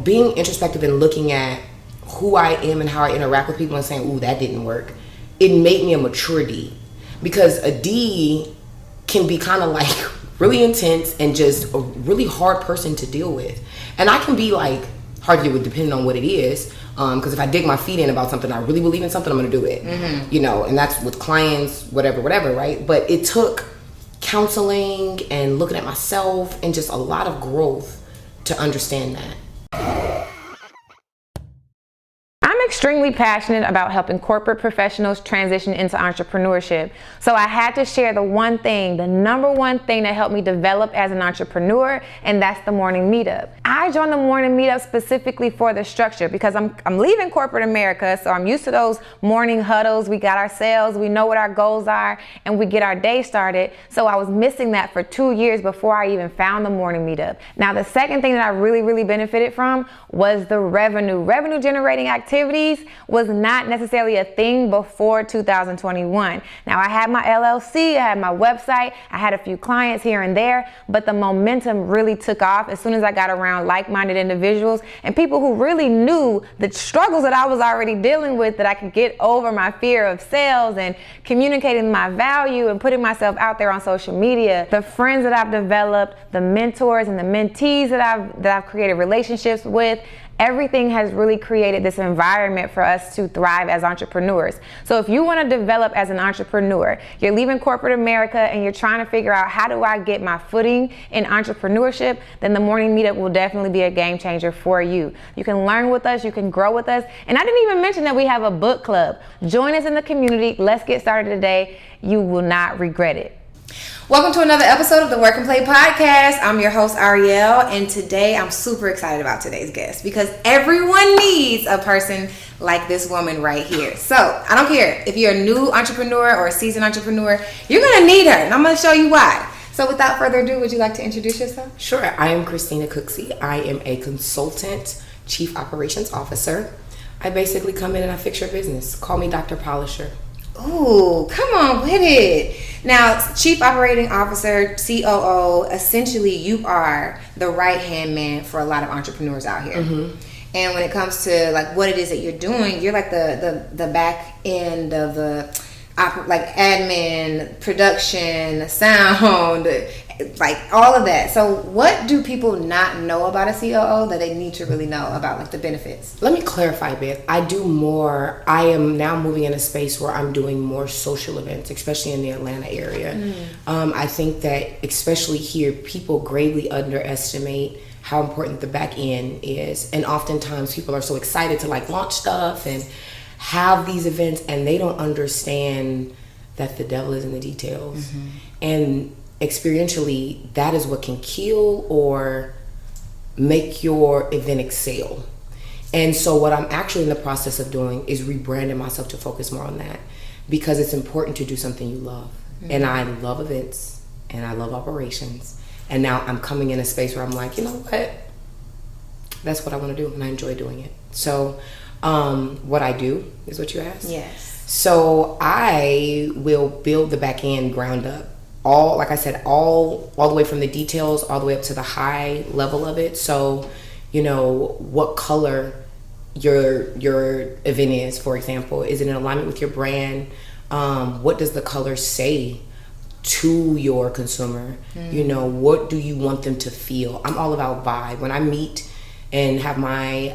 being introspective and looking at who I am and how I interact with people and saying, ooh, that didn't work, it made me a mature D. Because a D can be kind of like really intense and just a really hard person to deal with. And I can be like hard to deal with depending on what it is. Because if I dig my feet in about something, I really believe in something, I'm going to do it. Mm-hmm. You know, and that's with clients, whatever, right? But it took counseling and looking at myself and just a lot of growth to understand that. I'm extremely passionate about helping corporate professionals transition into entrepreneurship. So I had to share the number one thing that helped me develop as an entrepreneur, and that's the Morning Meetup. I joined the Morning Meetup specifically for the structure because I'm leaving corporate America, so I'm used to those morning huddles. We got our sales, we know what our goals are, and we get our day started. So I was missing that for 2 years before I even found the Morning Meetup. Now, the second thing that I really benefited from was the revenue generating activities was not necessarily a thing before 2021. Now, I had my LLC, I had my website, I had a few clients here and there, but the momentum really took off as soon as I got around like-minded individuals and people who really knew the struggles that I was already dealing with, that I could get over my fear of sales and communicating my value and putting myself out there on social media. The friends that I've developed, the mentors and the mentees that I've created relationships with, everything has really created this environment for us to thrive as entrepreneurs. So if you want to develop as an entrepreneur, you're leaving corporate America and you're trying to figure out how do I get my footing in entrepreneurship, then the Morning Meetup will definitely be a game changer for you. You can learn with us, you can grow with us. And I didn't even mention that we have a book club. Join us in the community. Let's get started today. You will not regret it. Welcome to another episode of the Work and Play Podcast. I'm your host, Ariel, and today I'm super excited about today's guest because everyone needs a person like this woman right here. So I don't care if you're a new entrepreneur or a seasoned entrepreneur, you're going to need her, and I'm going to show you why. So without further ado, would you like to introduce yourself? Sure. I am Kristena Cooksey. I am a consultant, chief operations officer. I basically come in and I fix your business. Call me Dr. Polisher. Ooh, come on with it. Now, Chief Operating Officer, COO, essentially you are the right-hand man for a lot of entrepreneurs out here. Mm-hmm. And when it comes to like what it is that you're doing, you're like the back end of the like admin, production, sound, like all of that. So what do people not know about a COO that they need to really know about, like the benefits? Let me clarify a bit. I am now moving in a space where I'm doing more social events, especially in the Atlanta area. I think that especially here, people greatly underestimate how important the back end is. And oftentimes people are so excited to like launch stuff and have these events, and they don't understand that the devil is in the details. Mm-hmm. And experientially, that is what can kill or make your event excel. And so what I'm actually in the process of doing is rebranding myself to focus more on that, because it's important to do something you love. Mm-hmm. And I love events and I love operations. And now I'm coming in a space where I'm like, you know what? That's what I want to do, and I enjoy doing it. So what I do is what you asked. Yes. So I will build the back end ground up. All, like I said, all the way from the details all the way up to the high level of it. So, you know, what color your event is, for example. Is it in alignment with your brand? What does the color say to your consumer? You know, what do you want them to feel? I'm all about vibe. When I meet and have my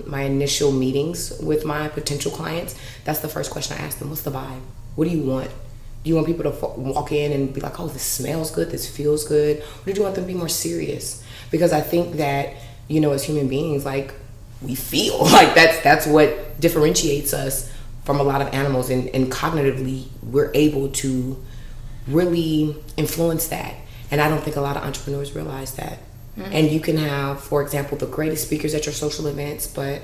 my initial meetings with my potential clients, that's the first question I ask them. What's the vibe? What do you want? Do you want people to walk in and be like, oh, this smells good, this feels good? Or do you want them to be more serious? Because I think that, you know, as human beings, like, we feel like that's what differentiates us from a lot of animals, and cognitively we're able to really influence that. And I don't think a lot of entrepreneurs realize that. Mm-hmm. And you can have, for example, the greatest speakers at your social events, but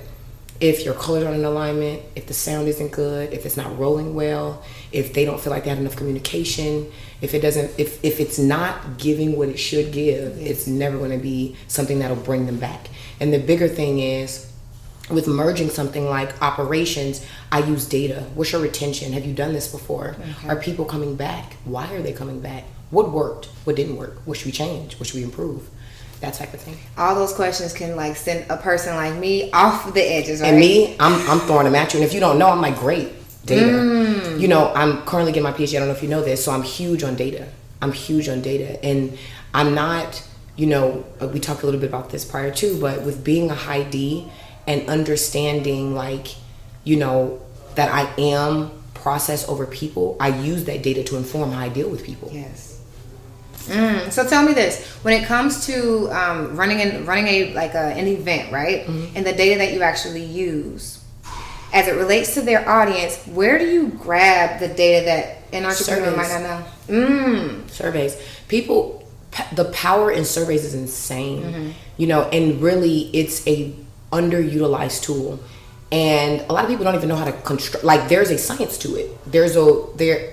if your colors aren't in alignment, if the sound isn't good, if it's not rolling well, if they don't feel like they have enough communication, if it's not giving what it should give, it's never going to be something that'll bring them back. And the bigger thing is, with merging something like operations, I use data. What's your retention? Have you done this before? Okay. Are people coming back? Why are they coming back? What worked? What didn't work? What should we change? What should we improve? that type of thing. All those questions can like send a person like me off the edges, right? And me, I'm throwing them at you. And if you don't know, I'm like, great, data. You know, I'm currently getting my PhD. I don't know if you know this. So I'm huge on data. And I'm not, you know, we talked a little bit about this prior too, but with being a high D and understanding like, you know, that I am process over people, I use that data to inform how I deal with people. Yes. So tell me this: when it comes to running an event, right? And the data that you actually use, as it relates to their audience, where do you grab the data that an entrepreneur might not know? Surveys. People, the power in surveys is insane. You know, and really, it's a underutilized tool. And a lot of people don't even know how to construct. Like, there's a science to it. There's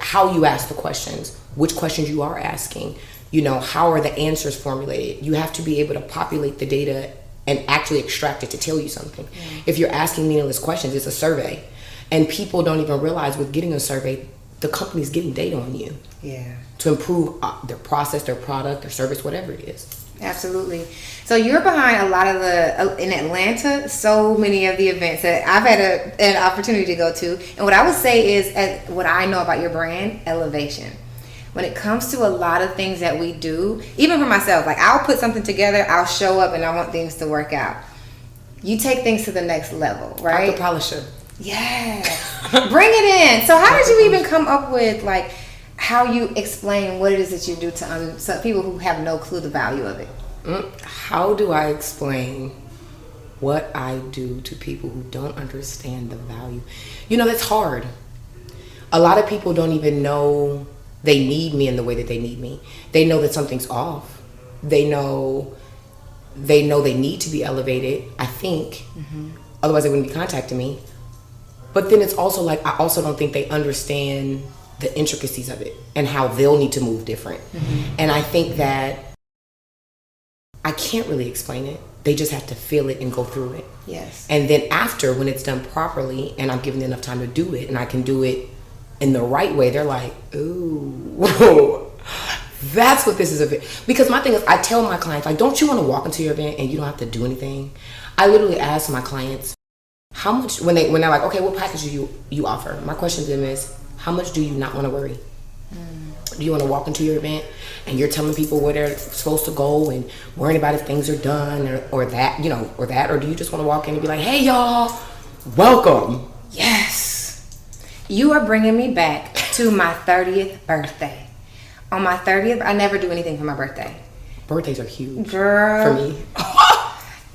how you ask the questions, which questions you are asking. You know, how are the answers formulated? You have to be able to populate the data and actually extract it to tell you something. If you're asking meaningless questions, it's a survey. And people don't even realize with getting a survey, the company's getting data on you. Yeah. To improve their process, their product, their service, whatever it is. Absolutely. So you're behind a lot of in Atlanta, so many of the events that I've had an opportunity to go to. And what I would say is, what I know about your brand, elevation. When it comes to a lot of things that we do, even for myself, like I'll put something together, I'll show up and I want things to work out. You take things to the next level, right? Like the polisher. Yeah. Bring it in. So how did you even come up with like how you explain what it is that you do to some people who have no clue the value of it? How do I explain what I do to people who don't understand the value? You know, that's hard. A lot of people don't even know they need me in the way that they need me. They know that something's off. They know they need to be elevated, I think. Otherwise they wouldn't be contacting me. But then it's also like, I also don't think they understand the intricacies of it and how they'll need to move different. And I think that I can't really explain it. They just have to feel it and go through it. Yes. And then after, when it's done properly and I'm given enough time to do it and I can do it in the right way, they're like, ooh, that's what this is about. Because my thing is, I tell my clients, like, don't you want to walk into your event and you don't have to do anything? I literally ask my clients, how much, when they're like, okay, what package do you offer? My question to them is, how much do you not want to worry? Do you want to walk into your event and you're telling people where they're supposed to go and worrying about if things are done or that, you know, or do you just want to walk in and be like, hey y'all, welcome? Yes. You are bringing me back to my 30th birthday. On my 30th, I never do anything for my birthday. Birthdays are huge. Girl. For me.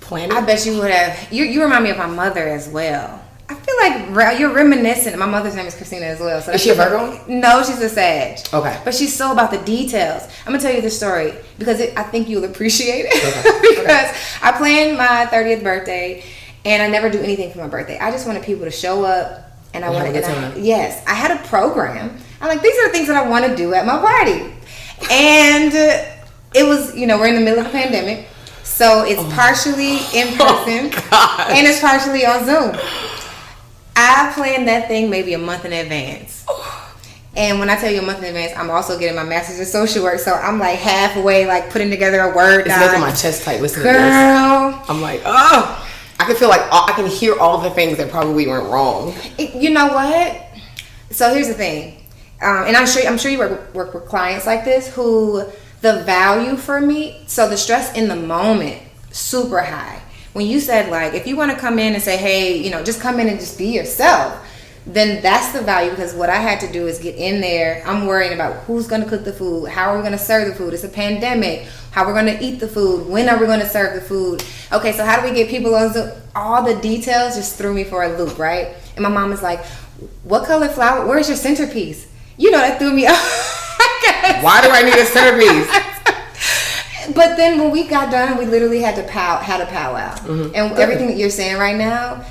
Planning. I bet you would have. You remind me of my mother as well. I feel like you're reminiscent. My mother's name is Kristena as well. So is she a Virgo? No, she's a Sag. Okay. But she's so about the details. I'm going to tell you this story because I think you'll appreciate it. Okay. Because I planned my 30th birthday and I never do anything for my birthday. I just wanted people to show up. And I wanted to, yes, I had a program. I'm like, these are the things that I want to do at my party. And it was, you know, we're in the middle of a pandemic. So it's partially in person and it's partially on Zoom. I planned that thing maybe a month in advance. And when I tell you a month in advance, I'm also getting my master's in social work. So I'm like halfway, like putting together a Word doc. It's making my chest tight listening to this. Girl. I'm like, oh. I can feel like I can hear all the things that probably went wrong. You know what? So here's the thing, and I'm sure you work with clients like this who the value for me. So the stress in the moment super high. When you said like, if you want to come in and say, hey, you know, just come in and just be yourself, then that's the value. Because what I had to do is get in there. I'm worrying about who's going to cook the food, how are we going to serve the food? It's a pandemic. How we're going to eat the food? When are we going to serve the food? Okay, so how do we get people on Zoom? All the details just threw me for a loop, right? And my mom is like, what color flower? Where's your centerpiece? You know, that threw me off. Why do I need a centerpiece? But then when we got done, we literally had to powwow. And everything that you're saying right now,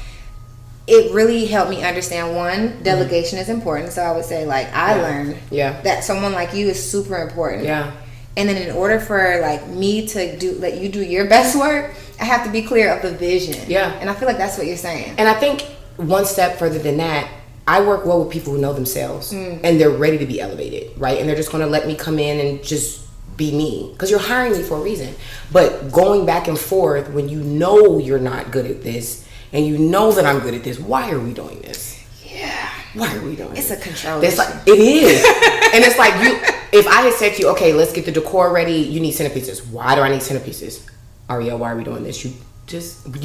it really helped me understand, one, delegation is important. So I would say, like, I learned that someone like you is super important. Yeah. And then in order for like me to let you do your best work, I have to be clear of the vision. Yeah. And I feel like that's what you're saying. And I think one step further than that, I work well with people who know themselves and they're ready to be elevated, right? And they're just going to let me come in and just be me, because you're hiring me for a reason. But going back and forth when you know you're not good at this and you know that I'm good at this, why are we doing this? Yeah. Why are we doing It's this? a control It's issue. like, it is. And it's like, if I had said to you, okay, let's get the decor ready, you need centerpieces. Why do I need centerpieces? Ariel, why are we doing this? You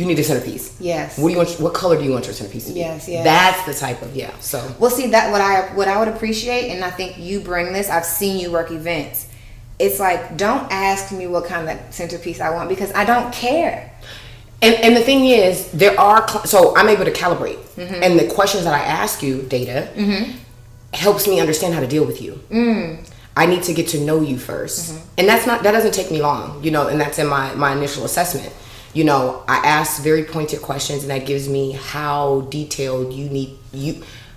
need a centerpiece. Yes. What color do you want your centerpiece to be? Yes, yes. That's the type of, so. Well, see, that what I would appreciate, and I think you bring this, I've seen you work events. It's like, don't ask me what kind of centerpiece I want, because I don't care. And the thing is, so I'm able to calibrate. And the questions that I ask you, Data, helps me understand how to deal with you. I need to get to know you first. And that doesn't take me long, and that's in my initial assessment. I ask very pointed questions, and that gives me how detailed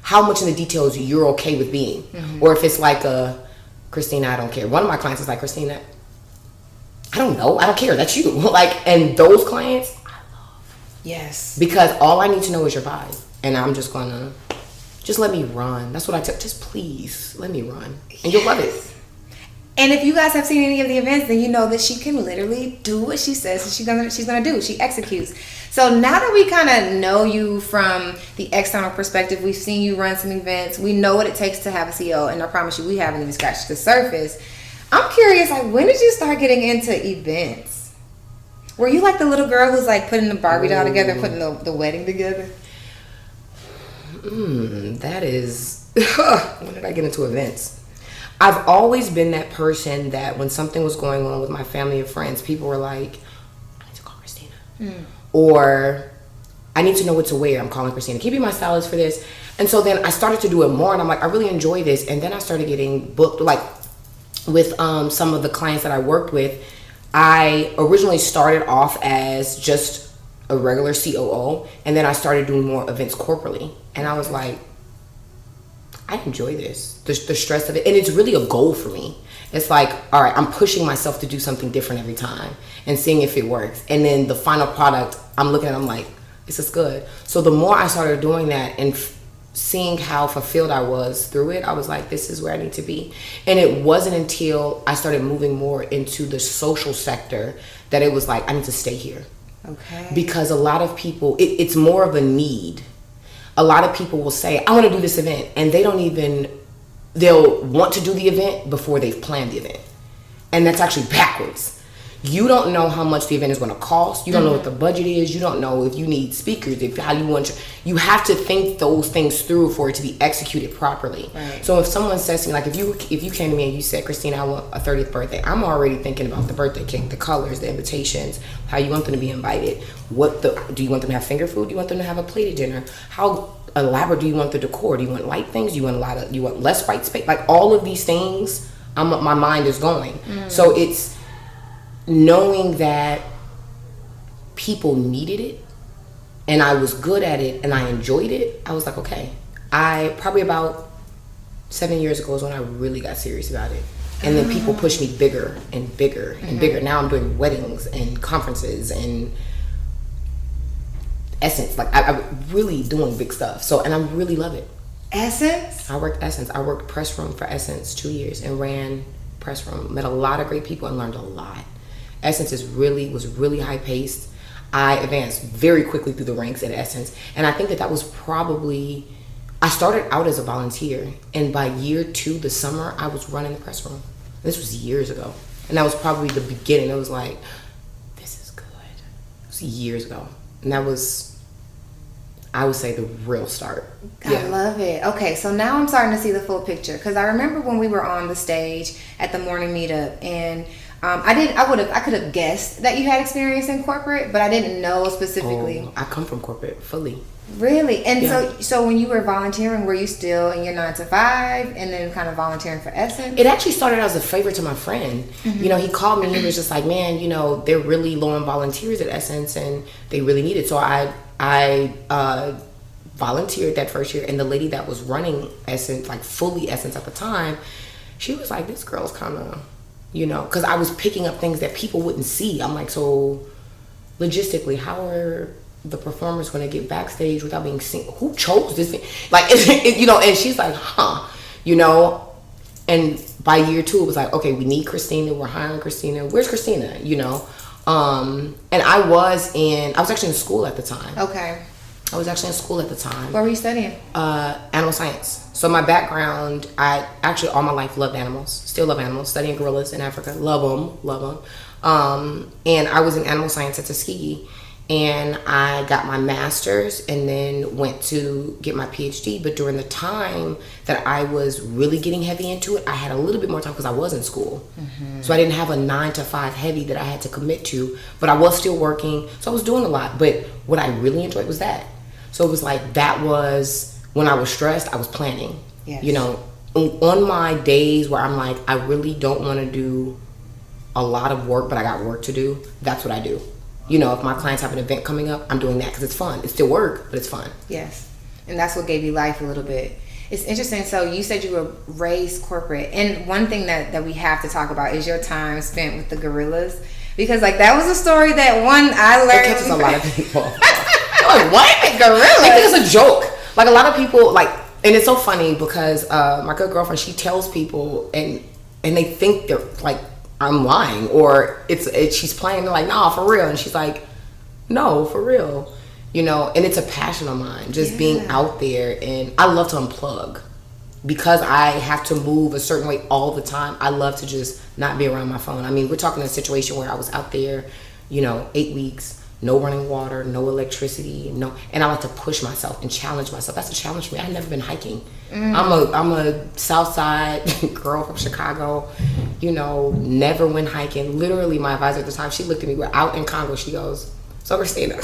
how much in the details you're okay with being. Or if it's like Kristena, I don't care. One of my clients is like, Kristena, I don't know, I don't care, that's you. And those clients, I love. Yes. Because all I need to know is your vibe. And I'm just gonna, just let me run. That's what I tell, just please, let me run. And you'll love it. And if you guys have seen any of the events, then you know that she can literally do what she says she's gonna do. She executes. So now that we kind of know you from the external perspective, we've seen you run some events. We know what it takes to have a CEO, and I promise you, we haven't even scratched the surface. I'm curious, when did you start getting into events? Were you like the little girl who's like putting the Barbie doll together, putting the wedding together? That is, when did I get into events? I've always been that person that when something was going on with my family and friends, people were like, I need to call Kristena. Or I need to know what to wear. I'm calling Kristena. Can you be my stylist for this? And so then I started to do it more, and I'm like, I really enjoy this. And then I started getting booked, like with some of the clients that I worked with. I originally started off as just a regular COO, and then I started doing more events corporately. And I was like, I enjoy this, the stress of it. And it's really a goal for me. It's like, all right, I'm pushing myself to do something different every time and seeing if it works. And then the final product, I'm looking at it, I'm like, this is good. So the more I started doing that and seeing how fulfilled I was through it, I was like, this is where I need to be. And it wasn't until I started moving more into the social sector that it was like, I need to stay here. Okay. Because a lot of people, it's more of a need. A lot of people will say, I want to do this event, and they'll want to do the event before they've planned the event. And that's actually backwards. You don't know how much the event is going to cost. You don't know what the budget is. You don't know if you need speakers, you have to think those things through for it to be executed properly. Right. So if someone says to me, like if you came to me and you said, Kristena, I want a 30th birthday, I'm already thinking about the birthday cake, the colors, the invitations, how you want them to be invited. Do you want them to have finger food? Do you want them to have a plated dinner? How elaborate do you want the decor? Do you want light things? Do you want less white space? Like all of these things, my mind is going. So it's knowing that people needed it and I was good at it and I enjoyed it. I was like, okay. Probably about 7 years ago is when I really got serious about it. And then people pushed me bigger and bigger and bigger. Now I'm doing weddings and conferences and Essence. Like I'm really doing big stuff. So, and I really love it. Essence? I worked Essence. I worked press room for Essence 2 years and ran press room. Met a lot of great people and learned a lot. Essence was really high paced. I advanced very quickly through the ranks at Essence. And I think that was probably, I started out as a volunteer. And by year 2, the summer, I was running the press room. This was years ago. And that was probably the beginning. It was like, this is good. It was years ago. And that was, I would say, the real start. I love it. Okay, so now I'm starting to see the full picture. Because I remember when we were on the stage at the Morning Meetup, and I could have guessed that you had experience in corporate, but I didn't know specifically. Oh, I come from corporate fully. Really? And so when you were volunteering, were you still in your 9 to 5 and then kind of volunteering for Essence? It actually started as a favor to my friend. He called me and he was just like, man, they're really low on volunteers at Essence and they really need it. So I volunteered that first year, and the lady that was running Essence, like fully Essence at the time, she was like, this girl's kind of, because I was picking up things that people wouldn't see. I'm like, so logistically, how are the performers going to get backstage without being seen? Who chose this thing? Like, and she's like, and by year 2, it was like, okay, we need Kristena. We're hiring Kristena. Where's Kristena? You know? And I was actually in school at the time. Okay. I was actually in school at the time. What were you studying? Animal science. So my background, I actually all my life loved animals. Still love animals. Studying gorillas in Africa. Love them. And I was in animal science at Tuskegee. And I got my master's and then went to get my PhD. But during the time that I was really getting heavy into it, I had a little bit more time because I was in school. Mm-hmm. So I didn't have a 9 to 5 heavy that I had to commit to, but I was still working. So I was doing a lot. But what I really enjoyed was that. So it was like, that was when I was stressed, I was planning. Yes. You know, on my days where I'm like, I really don't want to do a lot of work, but I got work to do, that's what I do. You know, if my clients have an event coming up, I'm doing that because it's fun. It's still work, but it's fun. Yes. And that's what gave you life a little bit. It's interesting. So you said you were raised corporate. And one thing that we have to talk about is your time spent with the gorillas. Because, like, that was a story that I learned. It catches a lot of people. Like, what? Gorillas? Like, it's a joke. Like, a lot of people, like, and it's so funny because my good girlfriend, she tells people and they think they're, like, I'm lying, or she's playing. They're like, nah, for real. And she's like, no, for real. You know, and it's a passion of mine, just being out there. And I love to unplug because I have to move a certain way all the time. I love to just not be around my phone. I mean, we're talking a situation where I was out there, you know, 8 weeks, no running water, no electricity, and I like to push myself and challenge myself. That's a challenge for me. I've never been hiking. I'm a South Side girl from Chicago, you know, never went hiking. Literally, my advisor at the time, she looked at me, we're out in Congo, she goes, so Kristena,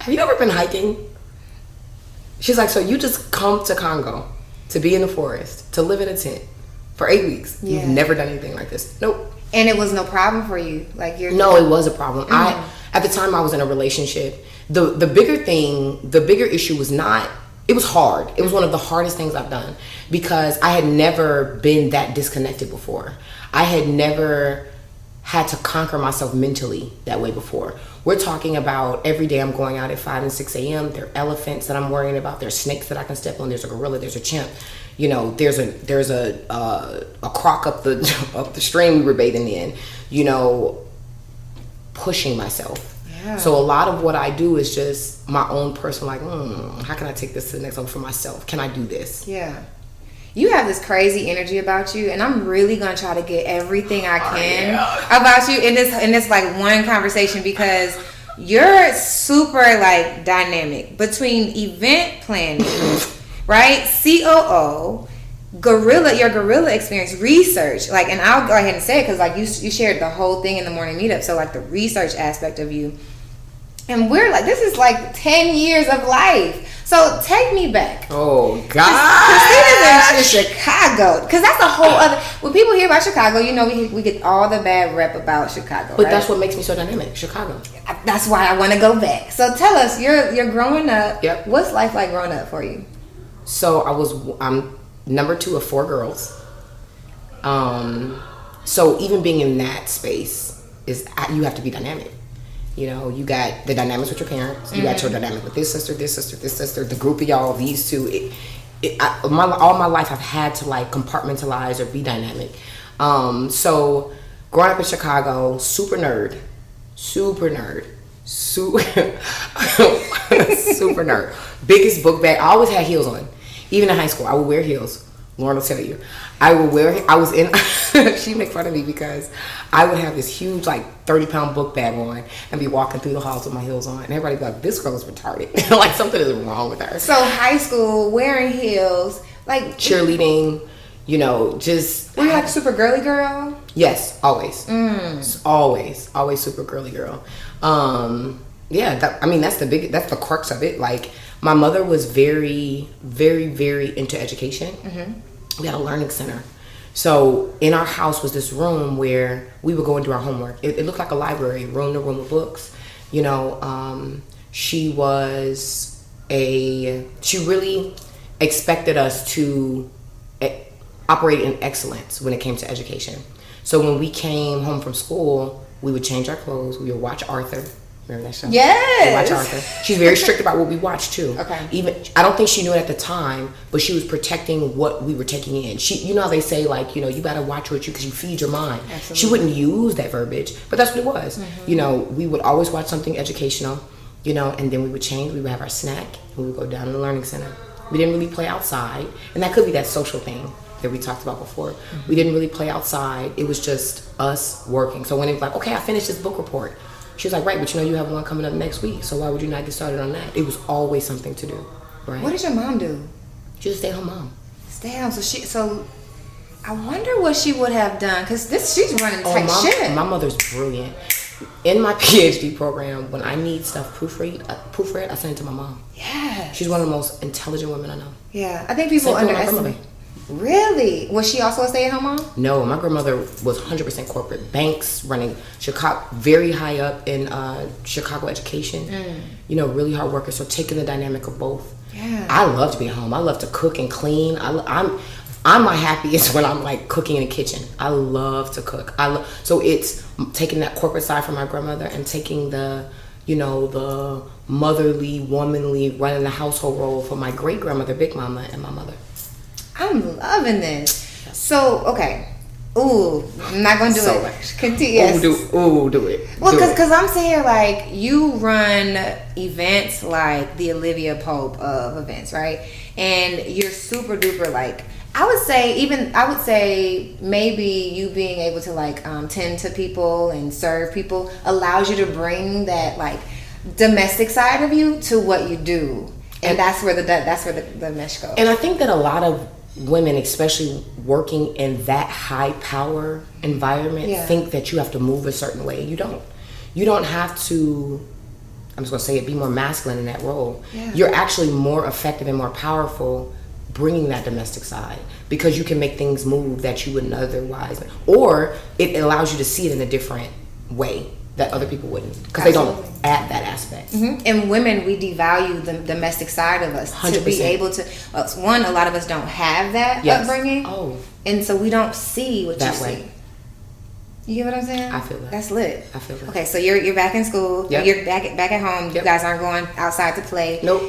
have you ever been hiking? She's like, so you just come to Congo to be in the forest, to live in a tent for 8 weeks. Yeah. You've never done anything like this. Nope. And it was no problem for you? Like No, it was a problem. At the time I was in a relationship. The bigger issue was not, it was hard. It was one of the hardest things I've done because I had never been that disconnected before. I had never had to conquer myself mentally that way before. We're talking about every day I'm going out at 5 and 6 a.m. There are elephants that I'm worrying about. There's snakes that I can step on. There's a gorilla. There's a chimp. You know, there's a croc up the stream we were bathing in. You know, pushing myself. Yeah. So a lot of what I do is just my own personal, like, how can I take this to the next level for myself? Can I do this? Yeah. You have this crazy energy about you, and I'm really gonna try to get everything I can about you in this like one conversation because you're super like dynamic between event planning, right? COO, your gorilla experience, research, like, and I'll go ahead and say it because like you shared the whole thing in the morning meetup, so like the research aspect of you, and we're like, this is like 10 years of life. So take me back. Oh God! Kristina's in Chicago, because that's a whole other. When people hear about Chicago, you know we get all the bad rep about Chicago. But right? That's what makes me so dynamic, Chicago. That's why I want to go back. So tell us, you're growing up. Yep. What's life like growing up for you? So I'm number 2 of 4 girls. So even being in that space is you have to be dynamic. You know, you got the dynamics with your parents. You got your dynamic with this sister, the group of y'all, these two. All my life I've had to like compartmentalize or be dynamic. So growing up in Chicago, super nerd, super nerd. Biggest book bag. I always had heels on. Even in high school, I would wear heels. Lauren will tell you. I was in, she make fun of me because I would have this huge like 30-pound book bag on and be walking through the halls with my heels on. And everybody be like, this girl is retarded. Like something is wrong with her. So high school, wearing heels, like cheerleading, you know, just. Were you like super girly girl? Yes, always. Always super girly girl. Yeah, that's the crux of it. Like my mother was very, very, very into education. We had a learning center. So in our house was this room where we would go and do our homework. It looked like a library, room to room of books. You know, she really expected us to operate in excellence when it came to education. So when we came home from school, we would change our clothes. We would watch Arthur. Remember that show? Yes. We watch Arthur. She's very strict about what we watch too. Okay. Even I don't think she knew it at the time, but she was protecting what we were taking in. You know how they say like, you know, you gotta watch what you, because you feed your mind. Absolutely. She wouldn't use that verbiage, but that's what it was. Mm-hmm. You know, we would always watch something educational, you know, and then we would change. We would have our snack, and we would go down to the learning center. We didn't really play outside, and that could be that social thing that we talked about before. Mm-hmm. We didn't really play outside. It was just us working. So when it was like, okay, I finished this book report. She was like, right, but you know you have one coming up next week, so why would you not get started on that? It was always something to do, right? What did your mom do? She was a stay-at-home mom. Stay-at-home. So I wonder what she would have done, because she's running tight shit. My mother's brilliant. In my PhD program, when I need stuff proofread, I send it to my mom. Yeah. She's one of the most intelligent women I know. Yeah. I think people underestimate. Really? Was she also a stay-at-home mom? No, my grandmother was 100% corporate. Banks, running Chicago, very high up in Chicago education. You know, really hard worker. So taking the dynamic of both. Yeah. I love to be at home. I love to cook and clean. I'm my happiest when I'm like cooking in the kitchen. I love to cook. So it's taking that corporate side from my grandmother and taking the, you know, the motherly, womanly, running the household role for my great grandmother, Big Mama, and my mother. I'm loving this. So, okay. Ooh, I'm not gonna do so it. Much. Continue. Yes. Do it. Well, because I'm saying here, like, you run events like the Olivia Pope of events, right? And you're super duper, like, I would say maybe you being able to like tend to people and serve people allows you to bring that like domestic side of you to what you do, and that's where the mesh goes. And I think that a lot of women, especially working in that high power environment, think that you have to move a certain way. You don't have to, I'm just gonna say it, be more masculine in that role. You're actually more effective and more powerful bringing that domestic side, because you can make things move that you wouldn't otherwise, or it allows you to see it in a different way that other people wouldn't, because they don't add that aspect. And women, we devalue the domestic side of us 100%. to be able to, one, a lot of us don't have that upbringing, and so we don't see what that you way. see. You get what I'm saying? I feel that. That's lit. I feel that. Okay, so you're back in school. Yep. You're back at home. You guys aren't going outside to play. Nope.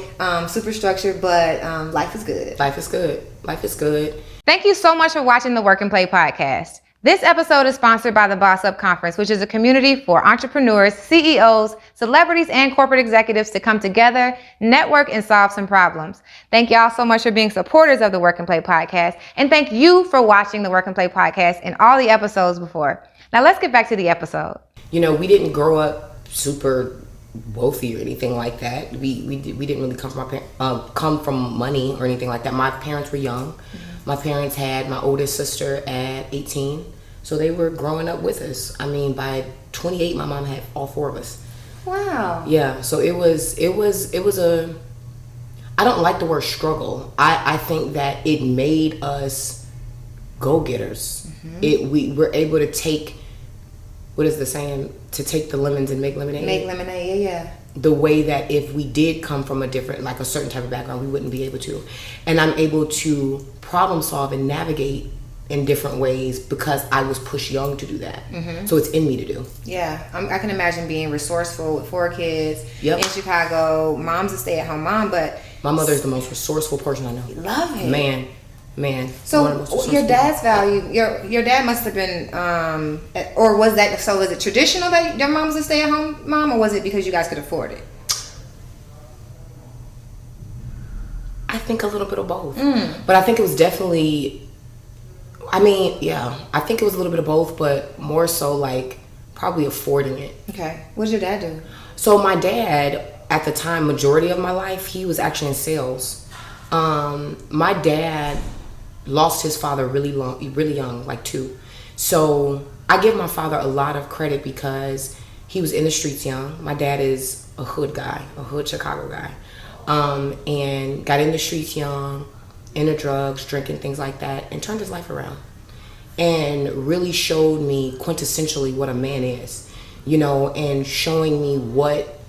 Super structured, but life is good. Life is good. Life is good. Thank you so much for watching the Work and Play podcast. This episode is sponsored by the Boss Up Conference, which is a community for entrepreneurs, CEOs, celebrities, and corporate executives to come together, network, and solve some problems. Thank y'all so much for being supporters of the Work and Play podcast. And thank you for watching the Work and Play podcast and all the episodes before. Now let's get back to the episode. You know, we didn't grow up super wealthy or anything like that. We didn't really come from money or anything like that. My parents were young. My parents had my oldest sister at 18, so they were growing up with us. I mean, by 28, my mom had all four of us. Wow. Yeah, so it was a, I don't like the word struggle. I think that it made us go-getters. We were able to take, what is the saying? To take the lemons and make lemonade. Make lemonade, yeah. The way that if we did come from a different, like a certain type of background, we wouldn't be able to. And I'm able to problem solve and navigate in different ways because I was pushed young to do that. So it's in me to do. Yeah, I can imagine being resourceful with 4 kids in Chicago. Mom's a stay-at-home mom, but my mother is the most resourceful person I know. Love it. Man. So your dad's value, your dad must have been, or was that, so was it traditional that your mom was a stay-at-home mom, or was it because you guys could afford it? I think a little bit of both. But I think it was definitely, I think it was a little bit of both, but more so like probably affording it. Okay. What did your dad do? So my dad, at the time, majority of my life, he was actually in sales. My dad lost his father really young, like 2. So I give my father a lot of credit because he was in the streets young. My dad is a hood guy, a hood Chicago guy. And got in the streets young, into drugs, drinking, things like that, and turned his life around. And really showed me quintessentially what a man is, you know, and showing me what,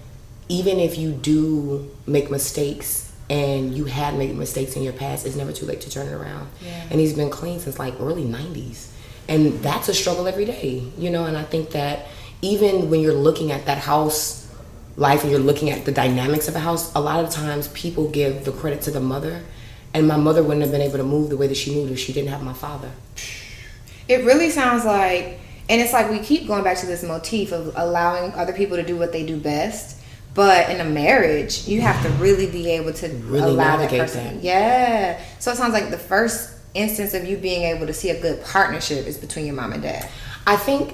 even if you do make mistakes and you had made mistakes in your past, it's never too late to turn it around. Yeah. And he's been clean since like early 90s. And that's a struggle every day, you know, and I think that even when you're looking at that house life and you're looking at the dynamics of a house, a lot of times people give the credit to the mother, and my mother wouldn't have been able to move the way that she moved if she didn't have my father. It really sounds like, and it's like we keep going back to this motif of allowing other people to do what they do best. But in a marriage, you have to really be able to really allow that navigate person. that. Yeah. So it sounds like the first instance of you being able to see a good partnership is between your mom and dad. I think,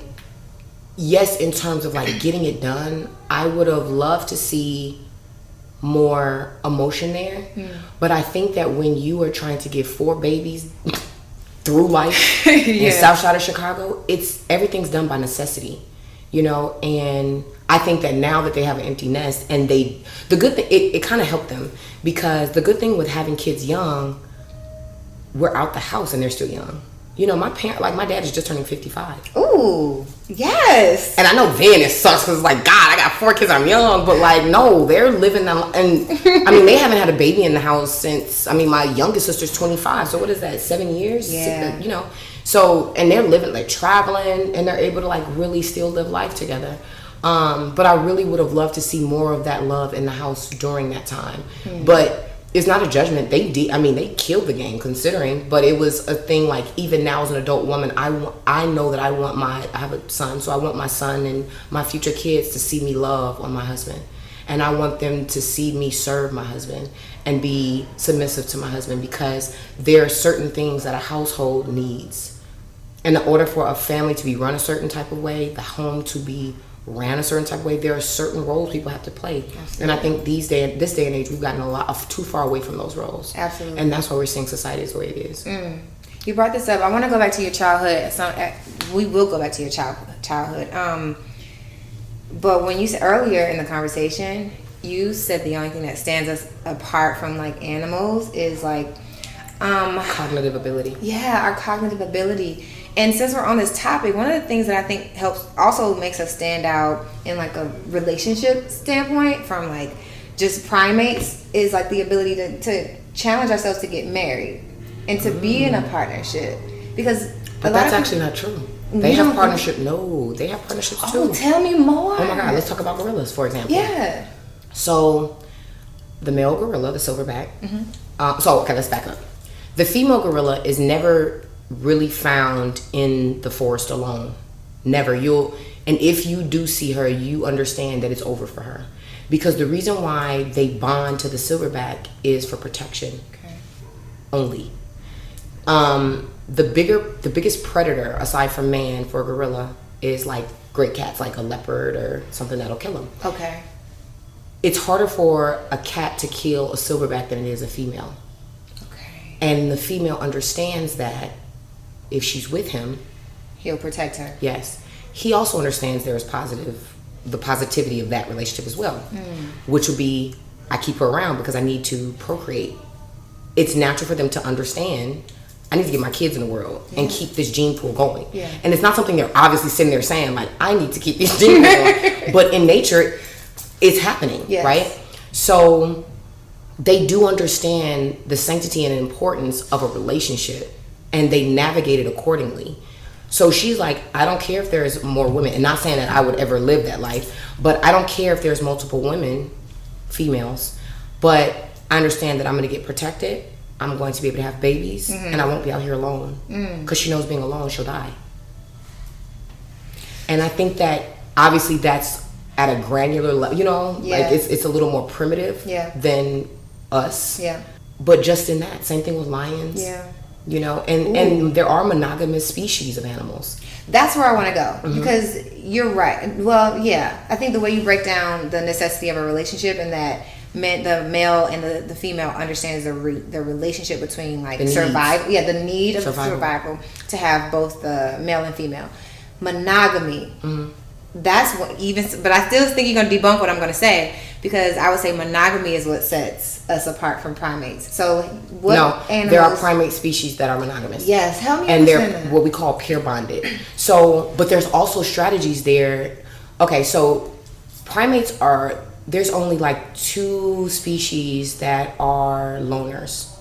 yes, in terms of like getting it done, I would have loved to see more emotion there. But I think that when you are trying to give 4 babies through life in South Side of Chicago, everything's done by necessity, you know. And I think that now that they have an empty nest, and the good thing, it kind of helped them, because the good thing with having kids young, we're out the house and they're still young. You know, my dad is just turning 55. Ooh, yes. And I know then it sucks because it's like, God, I got 4 kids, I'm young. But like, no, they're living them. And I mean, they haven't had a baby in the house since, I mean, my youngest sister's 25. So what is that, 7 years? Yeah. You know, so, and they're living, like traveling, and they're able to like really still live life together. But I really would have loved to see more of that love in the house during that time. But it's not a judgment. They killed the game considering, but it was a thing like, even now as an adult woman, I know that I have a son, so I want my son and my future kids to see me love on my husband. And I want them to see me serve my husband and be submissive to my husband, because there are certain things that a household needs. And in order for a family to be run a certain type of way, the home to be ran a certain type of way, there are certain roles people have to play. Absolutely. And I think this day and age, we've gotten too far away from those roles. Absolutely. And that's why we're seeing society is the way it is. You brought this up. I want to go back to your childhood. We will go back to your childhood. But when you said earlier in the conversation, you said the only thing that stands us apart from like animals is like cognitive ability. Yeah, our cognitive ability. And since we're on this topic, one of the things that I think makes us stand out in like a relationship standpoint from like just primates is like the ability to challenge ourselves to get married and to be in a partnership. Because but that's actually not true. They have partnership. No, they have partnerships too. Oh, tell me more. Oh my God, let's talk about gorillas, for example. Yeah. So the male gorilla, the silverback. Let's back up. The female gorilla is never really found in the forest alone. Never. And if you do see her, you understand that it's over for her, because the reason why they bond to the silverback is for protection. Only. The biggest predator aside from man for a gorilla is like great cats, like a leopard or something that'll kill them. Okay. It's harder for a cat to kill a silverback than it is a female. Okay. And the female understands that if she's with him, he'll protect her. Yes. He also understands there is the positivity of that relationship as well, which would be, I keep her around because I need to procreate. It's natural for them to understand, I need to get my kids in the world and keep this gene pool going. Yeah. And it's not something they're obviously sitting there saying, like, I need to keep these gene pools going. But in nature, it's happening, right? So they do understand the sanctity and importance of a relationship, and they navigate it accordingly. So she's like, I don't care if there's more women, and not saying that I would ever live that life, but I don't care if there's multiple women, females, but I understand that I'm going to get protected, I'm going to be able to have babies, and I won't be out here alone, because she knows being alone, she'll die. And I think that obviously that's at a granular level, you know, like it's a little more primitive than us, but just in that, same thing with lions. You know, and there are monogamous species of animals. That's where I want to go, because you're right. Well, I think the way you break down the necessity of a relationship, and that the male and the female understands the relationship between like survival. Yeah, the need of survival to have both the male and female. Monogamy. That's what but I still think you're going to debunk what I'm going to say, because I would say monogamy is what sets us apart from primates. So animals? There are primate species that are monogamous. Yes, help me and understand they're that. What we call pair bonded. So, but there's also strategies there. Okay, so there's only like 2 species that are loners.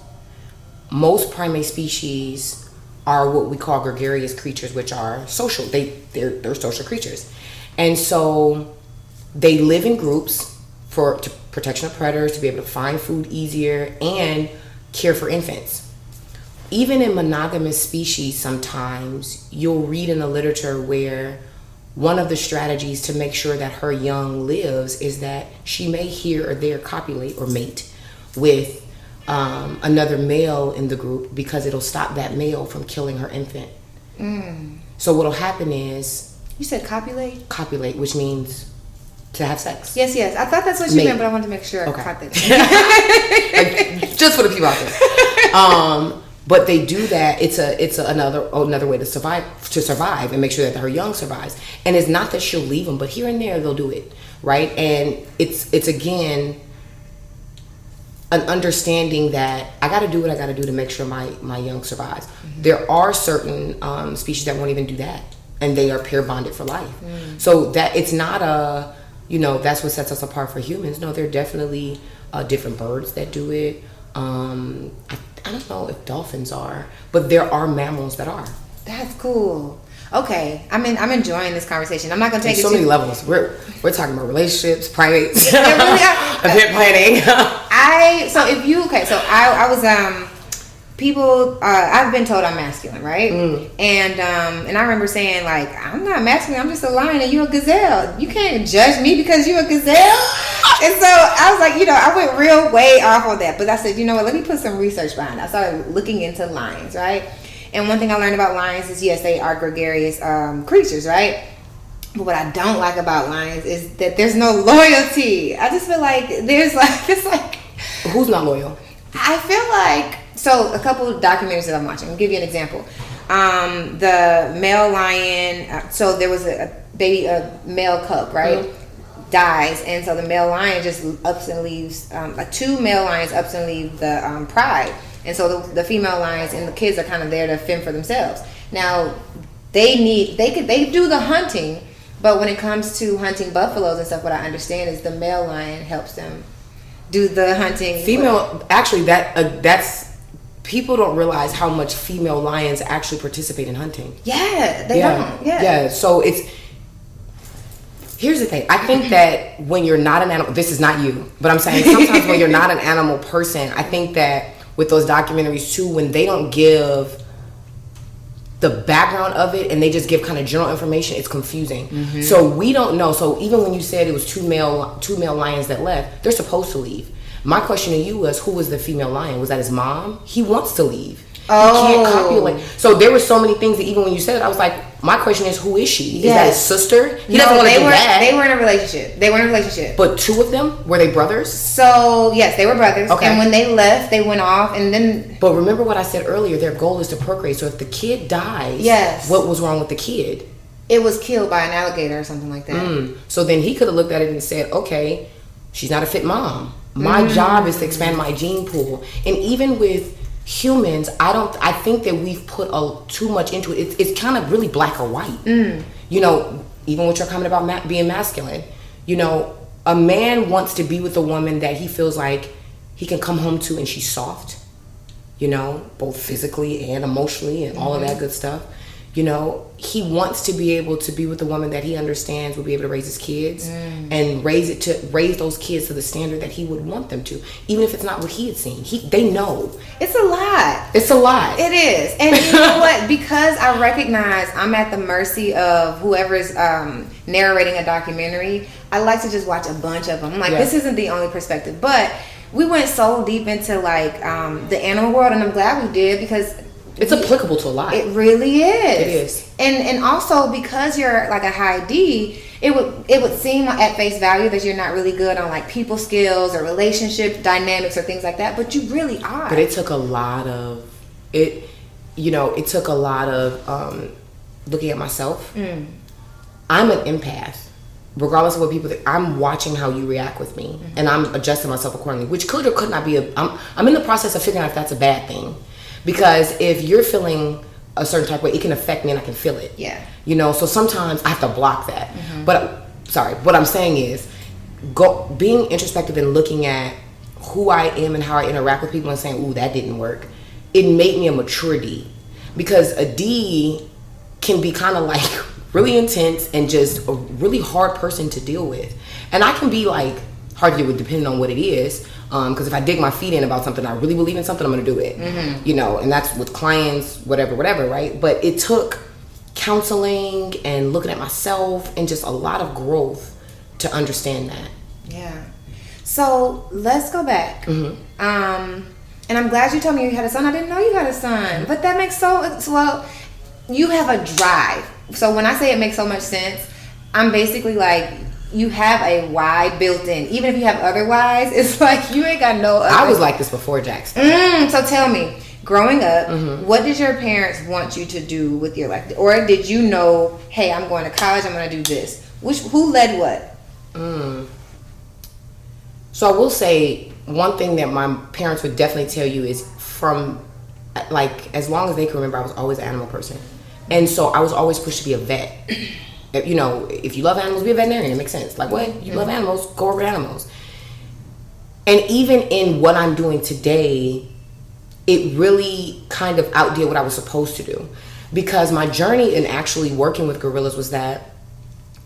Most primate species are what we call gregarious creatures, which are social. They're social creatures. And so they live in groups, for protection of predators, to be able to find food easier, and care for infants. Even in monogamous species, sometimes you'll read in the literature where one of the strategies to make sure that her young lives is that she may here or there copulate or mate with another male in the group, because it'll stop that male from killing her infant. So what'll happen is... You said copulate? Copulate, which means to have sex. Yes. I thought that's what you meant, but I wanted to make sure. Okay. I caught that. Just for the people out there. But they do that. It's another way to survive and make sure that her young survives. And it's not that she'll leave them, but here and there they'll do it, right? And it's again an understanding that I got to do what I got to do to make sure my young survives. There are certain species that won't even do that, and they are pair bonded for life. So that it's not a, that's what sets us apart for humans. No, there are definitely different birds that do it. I don't know if dolphins are, but there are mammals that are. That's cool. Okay, I'm enjoying this conversation. I'm not gonna take There's it so many levels. We're talking about relationships, primates, really event planning. I was people. I've been told I'm masculine, right? And I remember saying, like, I'm not masculine. I'm just a lion, and you're a gazelle. You can't judge me because you're a gazelle. And so I was like, I went real way off on that. But I said, you know what? Let me put some research behind it. I started looking into lions, right? And one thing I learned about lions is, yes, they are gregarious creatures, right? But what I don't like about lions is that there's no loyalty. I just feel like it's like... Who's not loyal? I feel like... So a couple of documentaries that I'm watching. I'll give you an example. The male lion... so there was a male cub, right? Dies, and so the male lion just ups and leaves. Two male lions ups and leave the pride, and so the female lions and the kids are kind of there to fend for themselves. Now they do the hunting, but when it comes to hunting buffaloes and stuff, what I understand is the male lion helps them do the hunting. That's people don't realize how much female lions actually participate in hunting. Yeah, they don't. Yeah. So here's the thing. I think that when you're not an animal, this is not you, but I'm saying sometimes when you're not an animal person, I think that with those documentaries too, when they don't give the background of it and they just give kind of general information, it's confusing. So we don't know. So even when you said it was two male lions that left, they're supposed to leave. My question to you was, who was the female lion? Was that his mom? He wants to leave. Oh. He can't copulate. So there were so many things that even when you said it, I was like, my question is, who is she? Is that his sister? He doesn't want to do that. They were in a relationship. But two of them? Were they brothers? So, yes, they were brothers. Okay. And when they left, they went off, and then... But remember what I said earlier, their goal is to procreate. So if the kid dies, yes, what was wrong with the kid? It was killed by an alligator or something like that. So then he could have looked at it and said, okay, she's not a fit mom. My job is to expand my gene pool. And even with humans, I think that we've put too much into it. It's kind of really black or white. Even what you're comment about being masculine, a man wants to be with a woman that he feels like he can come home to and she's soft, both physically and emotionally and all of that good stuff. He wants to be able to be with a woman that he understands will be able to raise his kids and raise those kids to the standard that he would want them to, even if it's not what he had seen. They know. It's a lot. It's a lot. It is. And you know what? Because I recognize I'm at the mercy of whoever's narrating a documentary, I like to just watch a bunch of them. I'm like, this isn't the only perspective. But we went so deep into the animal world, and I'm glad we did, because it's applicable to a lot. It really is. It is. And also because you're like a high D, it would seem at face value that you're not really good on like people skills or relationship dynamics or things like that, but you really are. But it took a lot of it took a lot of looking at myself. I'm an empath. Regardless of what people think, I'm watching how you react with me, and I'm adjusting myself accordingly, which could or could not be I'm in the process of figuring out if that's a bad thing. Because if you're feeling a certain type of way, it can affect me and I can feel it. Yeah. So sometimes I have to block that. But, what I'm saying is, being introspective and looking at who I am and how I interact with people and saying, ooh, that didn't work. It made me a mature D. Because a D can be kind of like really intense and just a really hard person to deal with. And I can be like hard to deal with depending on what it is. Because if I dig my feet in about something, I really believe in something, I'm going to do it. You know, and that's with clients, whatever, right? But it took counseling and looking at myself and just a lot of growth to understand that. Yeah. So let's go back. And I'm glad you told me you had a son. I didn't know you had a son. But that makes well, you have a drive. So when I say it makes so much sense, I'm basically like, you have a why built in. Even if you have other whys, it's like you ain't got no other. I was like this before Jackson. So tell me, growing up, what did your parents want you to do with your life? Or did you know, hey, I'm going to college, I'm going to do this? Who led what? So I will say one thing that my parents would definitely tell you is from, like, as long as they can remember, I was always an animal person. And so I was always pushed to be a vet. You know, if you love animals, be a veterinarian. It makes sense. Like, what? You love animals, go work with animals. And even in what I'm doing today, it really kind of outdid what I was supposed to do. Because my journey in actually working with gorillas was that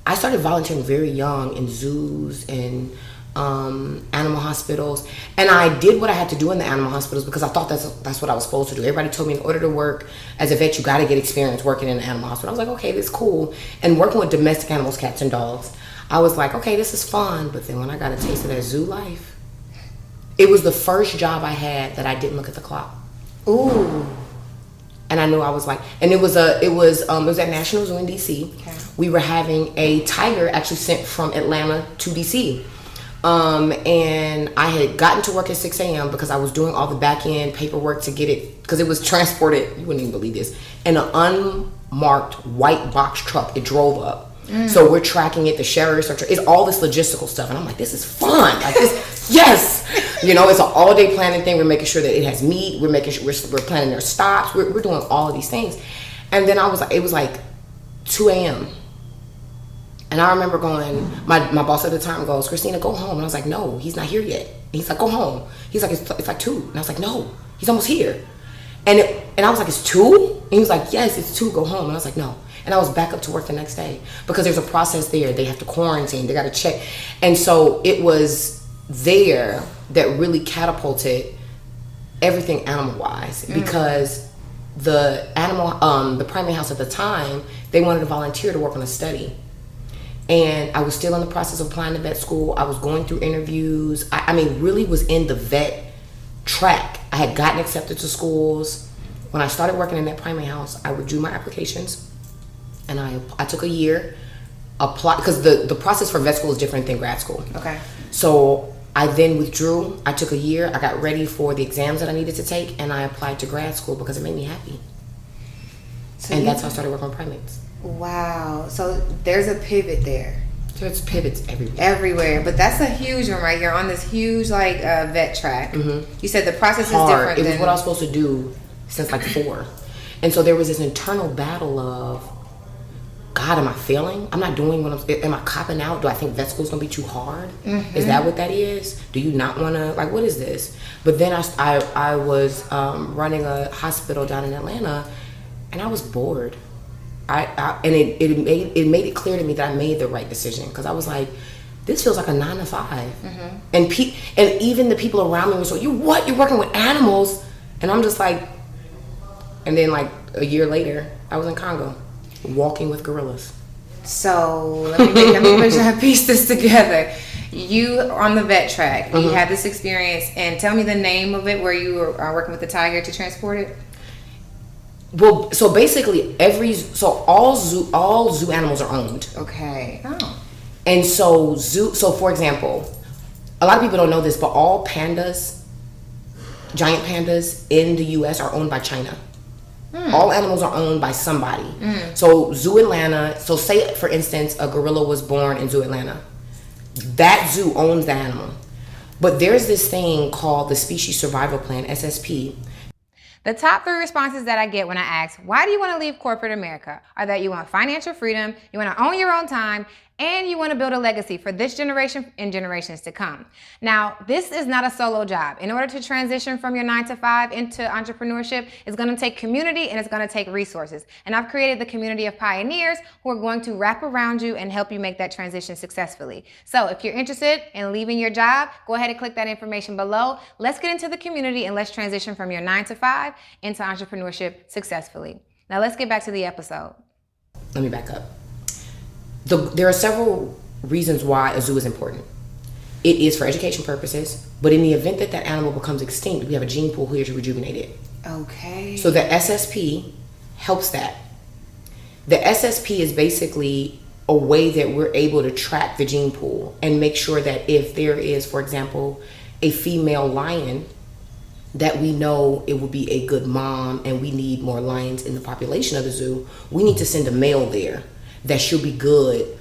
I started volunteering very young in zoos and animal hospitals, and I did what I had to do in the animal hospitals because I thought that's what I was supposed to do. Everybody told me in order to work as a vet, you got to get experience working in an animal hospital. I was like, okay, this is cool. And working with domestic animals, cats and dogs, I was like, okay, this is fun. But then when I got a taste of that zoo life, it was the first job I had that I didn't look at the clock. Ooh. And I knew I was like, and it was at National Zoo in DC. Okay. We were having a tiger actually sent from Atlanta to DC. And I had gotten to work at 6 a.m. because I was doing all the back end paperwork to get it, because it was transported, you wouldn't even believe this, in an unmarked white box truck. It drove up. So we're tracking it, the sheriffs it's all this logistical stuff. And I'm like, this is fun. Like this, yes. You know, it's an all day planning thing. We're making sure that it has meat. We're making sure we're planning their stops. We're doing all of these things. And then it was like 2 a.m. And I remember going, my boss at the time goes, Kristena, go home. And I was like, no, he's not here yet. And he's like, go home. He's like, it's like 2. And I was like, no, he's almost here. And I was like, it's 2? And he was like, yes, it's 2, go home. And I was like, no. And I was back up to work the next day because there's a process there. They have to quarantine, they got to check. And so it was there that really catapulted everything animal-wise because the primary house at the time, they wanted to volunteer to work on a study. And I was still in the process of applying to vet school. I was going through interviews. I mean, really was in the vet track. I had gotten accepted to schools. When I started working in that primary house, I withdrew my applications. And I took a year, applied, because the process for vet school is different than grad school. Okay. So I then withdrew. I took a year. I got ready for the exams that I needed to take, and I applied to grad school because it made me happy. And that's how I started working on primates. Wow. So there's a pivot there. There's pivots everywhere. Everywhere. But that's a huge one, right? You're on this huge, like, vet track. You said the process is different. It was what I was supposed to do since, like, 4. And so there was this internal battle of, God, am I failing? I'm not doing am I copping out? Do I think vet school's gonna be too hard? Is that what that is? Do you not wanna, like, what is this? But then I was running a hospital down in Atlanta, and I was bored. And it made it clear to me that I made the right decision, because I was like, this feels like a 9 to 5. And even the people around me were so, you're working with animals? And I'm just like, and then like a year later, I was in Congo, walking with gorillas. So let me make sure I piece this together. You are on the vet track. You had this experience, and tell me the name of it where you were working with the tiger to transport it. Well, so basically all zoo animals are owned. Okay. Oh. And so for example, a lot of people don't know this, but all pandas, giant pandas in the US are owned by China. All animals are owned by somebody. So Zoo Atlanta, so say for instance a gorilla was born in Zoo Atlanta. That zoo owns the animal. But there's this thing called the Species Survival Plan, SSP. The top 3 responses that I get when I ask, why do you want to leave corporate America, are that you want financial freedom, you want to own your own time, And you want to build a legacy for this generation and generations to come. Now, this is not a solo job. In order to transition from your 9-to-5 into entrepreneurship, it's going to take community and it's going to take resources. And I've created the community of pioneers who are going to wrap around you and help you make that transition successfully. So if you're interested in leaving your job, go ahead and click that information below. Let's get into the community and let's transition from your 9-to-5 into entrepreneurship successfully. Now let's get back to the episode. Let me back up. There are several reasons why a zoo is important. It is for education purposes, but in the event that that animal becomes extinct, we have a gene pool here to rejuvenate it. Okay. So the SSP helps that. The SSP is basically a way that we're able to track the gene pool and make sure that if there is, for example, a female lion, that we know it will be a good mom and we need more lions in the population of the zoo, we need to send a male there that should be good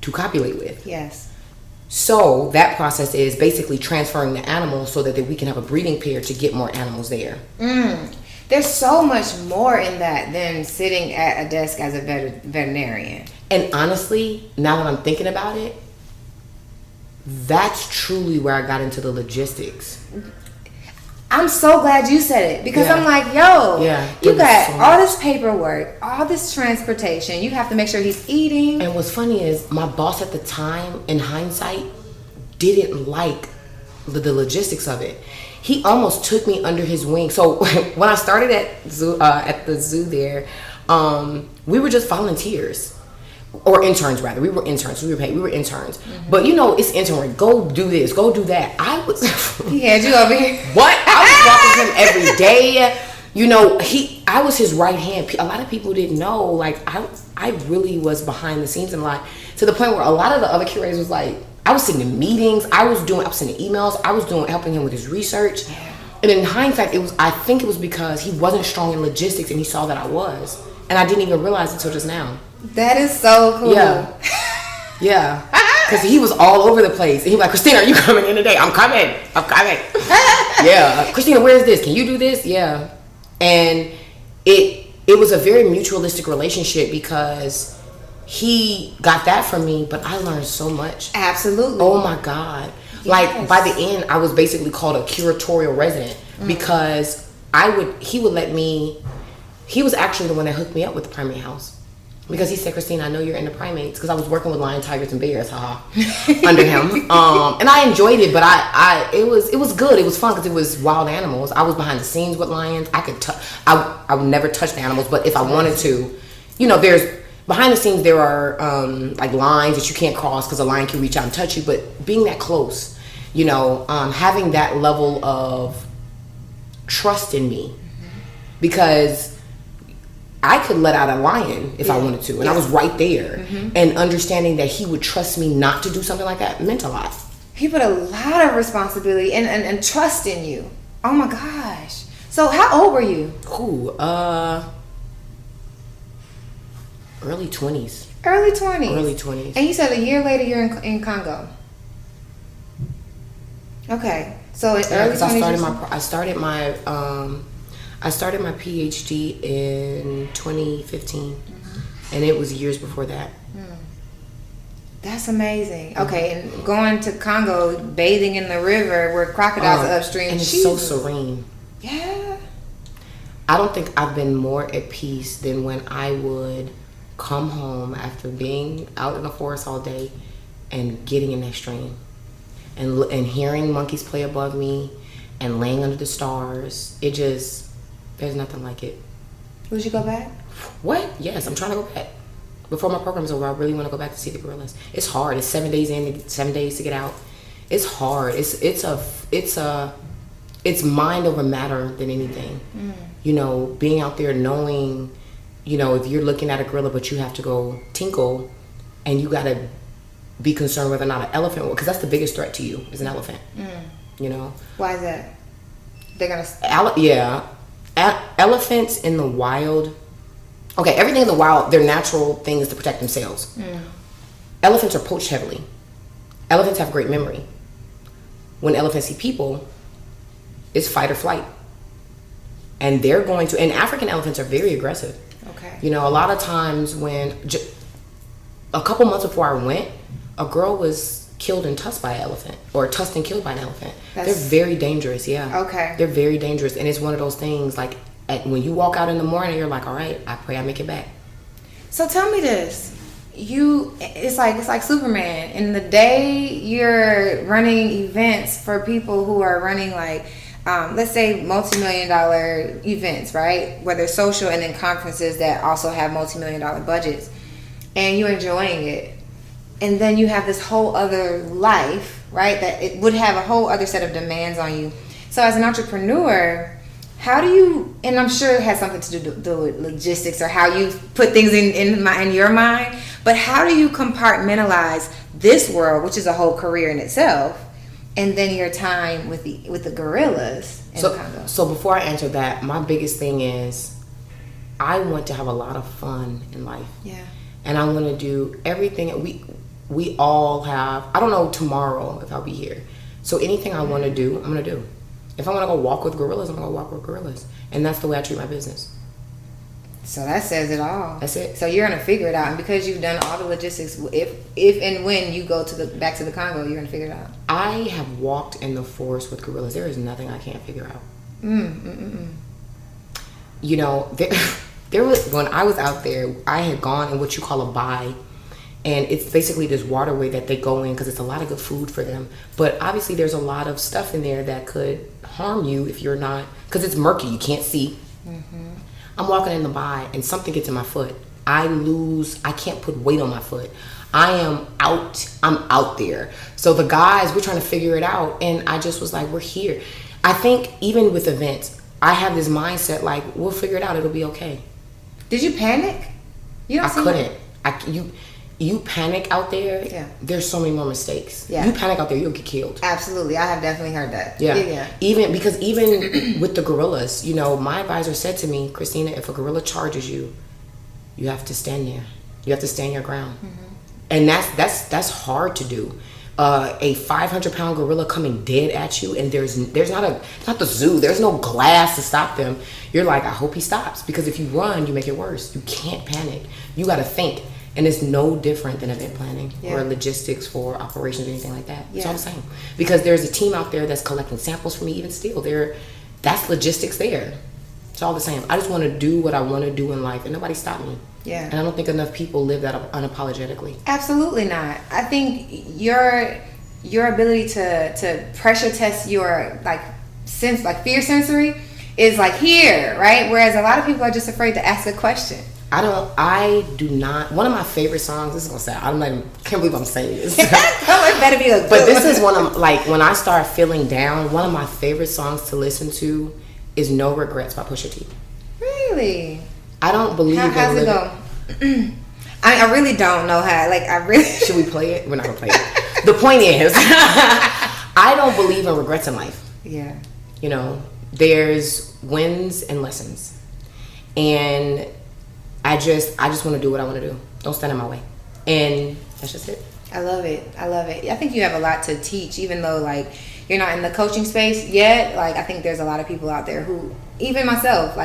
to copulate with. Yes. So that process is basically transferring the animals so that we can have a breeding pair to get more animals there. There's so much more in that than sitting at a desk as a veterinarian. And honestly, now that I'm thinking about it, that's truly where I got into the logistics. I'm so glad you said it because Yeah. I'm like, yo, you got so all this paperwork, all this transportation. You have to make sure he's eating. And what's funny is my boss at the time, in hindsight, didn't like the logistics of it. He almost took me under his wing. So when I started at the zoo there, we were just volunteers. Or interns, rather. We were interns. We were paid. We were interns. Mm-hmm. But you know, it's intern work. Go do this. Go do that. I was... He had you over here. What? I was walking him every day. You know, I was his right hand. A lot of people didn't know. Like, I really was behind the scenes and like, to the point where a lot of the other curators was like, I was sitting in meetings. I was sending emails. I was helping him with his research. And in hindsight, I think it was because he wasn't strong in logistics and he saw that I was. And I didn't even realize it until just now. That is so cool. Yeah. Because he was all over the place. And he was like, Kristena, are you coming in today? I'm coming. Yeah. Kristena, where is this? Can you do this? Yeah. And it was a very mutualistic relationship because he got that from me, but I learned so much. Absolutely. Oh my God. Yes. Like by the end, I was basically called a curatorial resident because he was actually the one that hooked me up with the primate house. Because he said, Kristena, I know you're into primates. Because I was working with lions, tigers, and bears, under him. And I enjoyed it, but it was good. It was fun because it was wild animals. I was behind the scenes with lions. I would never touch the animals, but if I wanted to, you know, behind the scenes there are like lines that you can't cross because a lion can reach out and touch you. But being that close, you know, having that level of trust in me, because I could let out a lion if I wanted to, and I was right there. And understanding that he would trust me not to do something like that meant a lot. He put a lot of responsibility and trust in you. Oh my gosh. So how old were you? Early 20s. Early 20s. Early 20s. And you said a year later you're in Congo. Okay. So early 20s. I started my PhD in 2015, and it was years before that. That's amazing. Okay, and going to Congo, bathing in the river where crocodiles are upstream. And it's so serene. Yeah. I don't think I've been more at peace than when I would come home after being out in the forest all day and getting in that stream and hearing monkeys play above me and laying under the stars. There's nothing like it. Would you go back? What? Yes, I'm trying to go back. Before my program's over, I really want to go back to see the gorillas. It's hard. It's 7 days in, 7 days to get out. It's hard. It's mind over matter than anything. You know, being out there knowing, you know, if you're looking at a gorilla but you have to go tinkle and you got to be concerned whether or not an elephant will, because that's the biggest threat to you is an elephant. You know? Why is that? They're going to... Yeah. Elephants in the wild, okay, everything in the wild, their natural thing is to protect themselves. Elephants are poached heavily. Elephants have great memory. When elephants see people, it's fight or flight. And and African elephants are very aggressive. Okay. You know, a lot of times a couple months before I went, a girl was killed and tusked by an elephant, or tusked and killed by an elephant. They're very dangerous. Yeah. Okay. They're very dangerous, and it's one of those things like when you walk out in the morning, you're like, all right, I pray I make it back. So tell me this. It's like Superman. In the day you're running events for people who are running like, let's say multi-million-dollar events, right? Whether social and then conferences that also have multi-million-dollar budgets, and you're enjoying it. And then you have this whole other life, right? That it would have a whole other set of demands on you. So as an entrepreneur, how do you, and I'm sure it has something to do with logistics or how you put things in your mind, but how do you compartmentalize this world, which is a whole career in itself, and then your time with the gorillas in Congo? So before I answer that, my biggest thing is I want to have a lot of fun in life. Yeah. And I want to do everything we all have. I don't know tomorrow if I'll be here. So anything I want to do, I'm going to do. If I want to go walk with gorillas, I'm going to walk with gorillas. And that's the way I treat my business. So that says it all. That's it. So you're going to figure it out. And because you've done all the logistics, if and when you go back to the Congo, you're going to figure it out. I have walked in the forest with gorillas. There is nothing I can't figure out. You know, there was, when I was out there, I had gone in what you call a buy. And it's basically this waterway that they go in because it's a lot of good food for them. But obviously there's a lot of stuff in there that could harm you if you're not, because it's murky, you can't see. I'm walking in the buy and something gets in my foot. I can't put weight on my foot. I'm out there. So the guys, we're trying to figure it out. And I just was like, we're here. I think even with events, I have this mindset like, we'll figure it out, it'll be okay. Did you panic? I couldn't. You panic out there, yeah. There's so many more mistakes. Yeah. You panic out there, you'll get killed. Absolutely. I have definitely heard that. Yeah. Even with the gorillas, you know, my advisor said to me, Kristena, if a gorilla charges you, you have to stand there. You have to stand your ground. And that's hard to do. A 500-pound gorilla coming dead at you, and there's not the zoo. There's no glass to stop them. You're like, I hope he stops, because if you run, you make it worse. You can't panic. You got to think. And it's no different than event planning or logistics for operations or anything like that. It's all the same. Because there's a team out there that's collecting samples for me even still. That's logistics there. It's all the same. I just want to do what I want to do in life and nobody stop me. Yeah. And I don't think enough people live that unapologetically. Absolutely not. I think your ability to pressure test your sense, fear sensory is here, right? Whereas a lot of people are just afraid to ask a question. I do not. One of my favorite songs, this is gonna sound, can't believe I'm saying this. It better be a good But this is one of, when I start feeling down, one of my favorite songs to listen to is No Regrets by Pusha T. Really? I don't believe how's it go? I really don't know how. Should we play it? We're not gonna play it. The point is, I don't believe in regrets in life. Yeah. You know, there's wins and lessons. And I just want to do what I want to do. Don't stand in my way. And that's just it. I love it. I think you have a lot to teach, even though you're not in the coaching space yet. I think there's a lot of people out there who, even myself,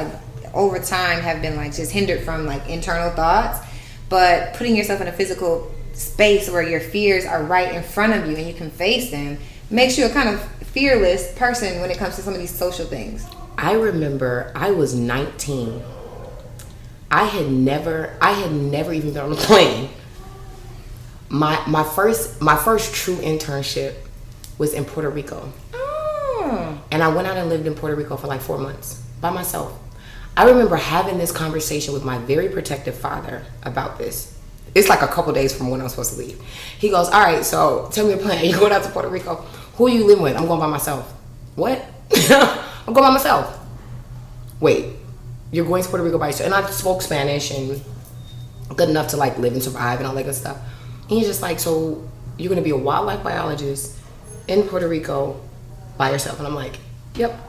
over time have been just hindered from internal thoughts. But putting yourself in a physical space where your fears are right in front of you and you can face them makes you a kind of fearless person when it comes to some of these social things. I remember I was 19. I had never even been on a plane. My first true internship was in Puerto Rico. Oh. And I went out and lived in Puerto Rico for 4 months by myself. I remember having this conversation with my very protective father about this. It's a couple days from when I'm supposed to leave. He goes, all right, so tell me your plan. You're going out to Puerto Rico. Who are you living with? I'm going by myself. What? I'm going by myself. Wait. You're going to Puerto Rico by yourself. And I spoke Spanish and good enough to live and survive and all that good stuff. And he's just so you're going to be a wildlife biologist in Puerto Rico by yourself? And I'm like, yep.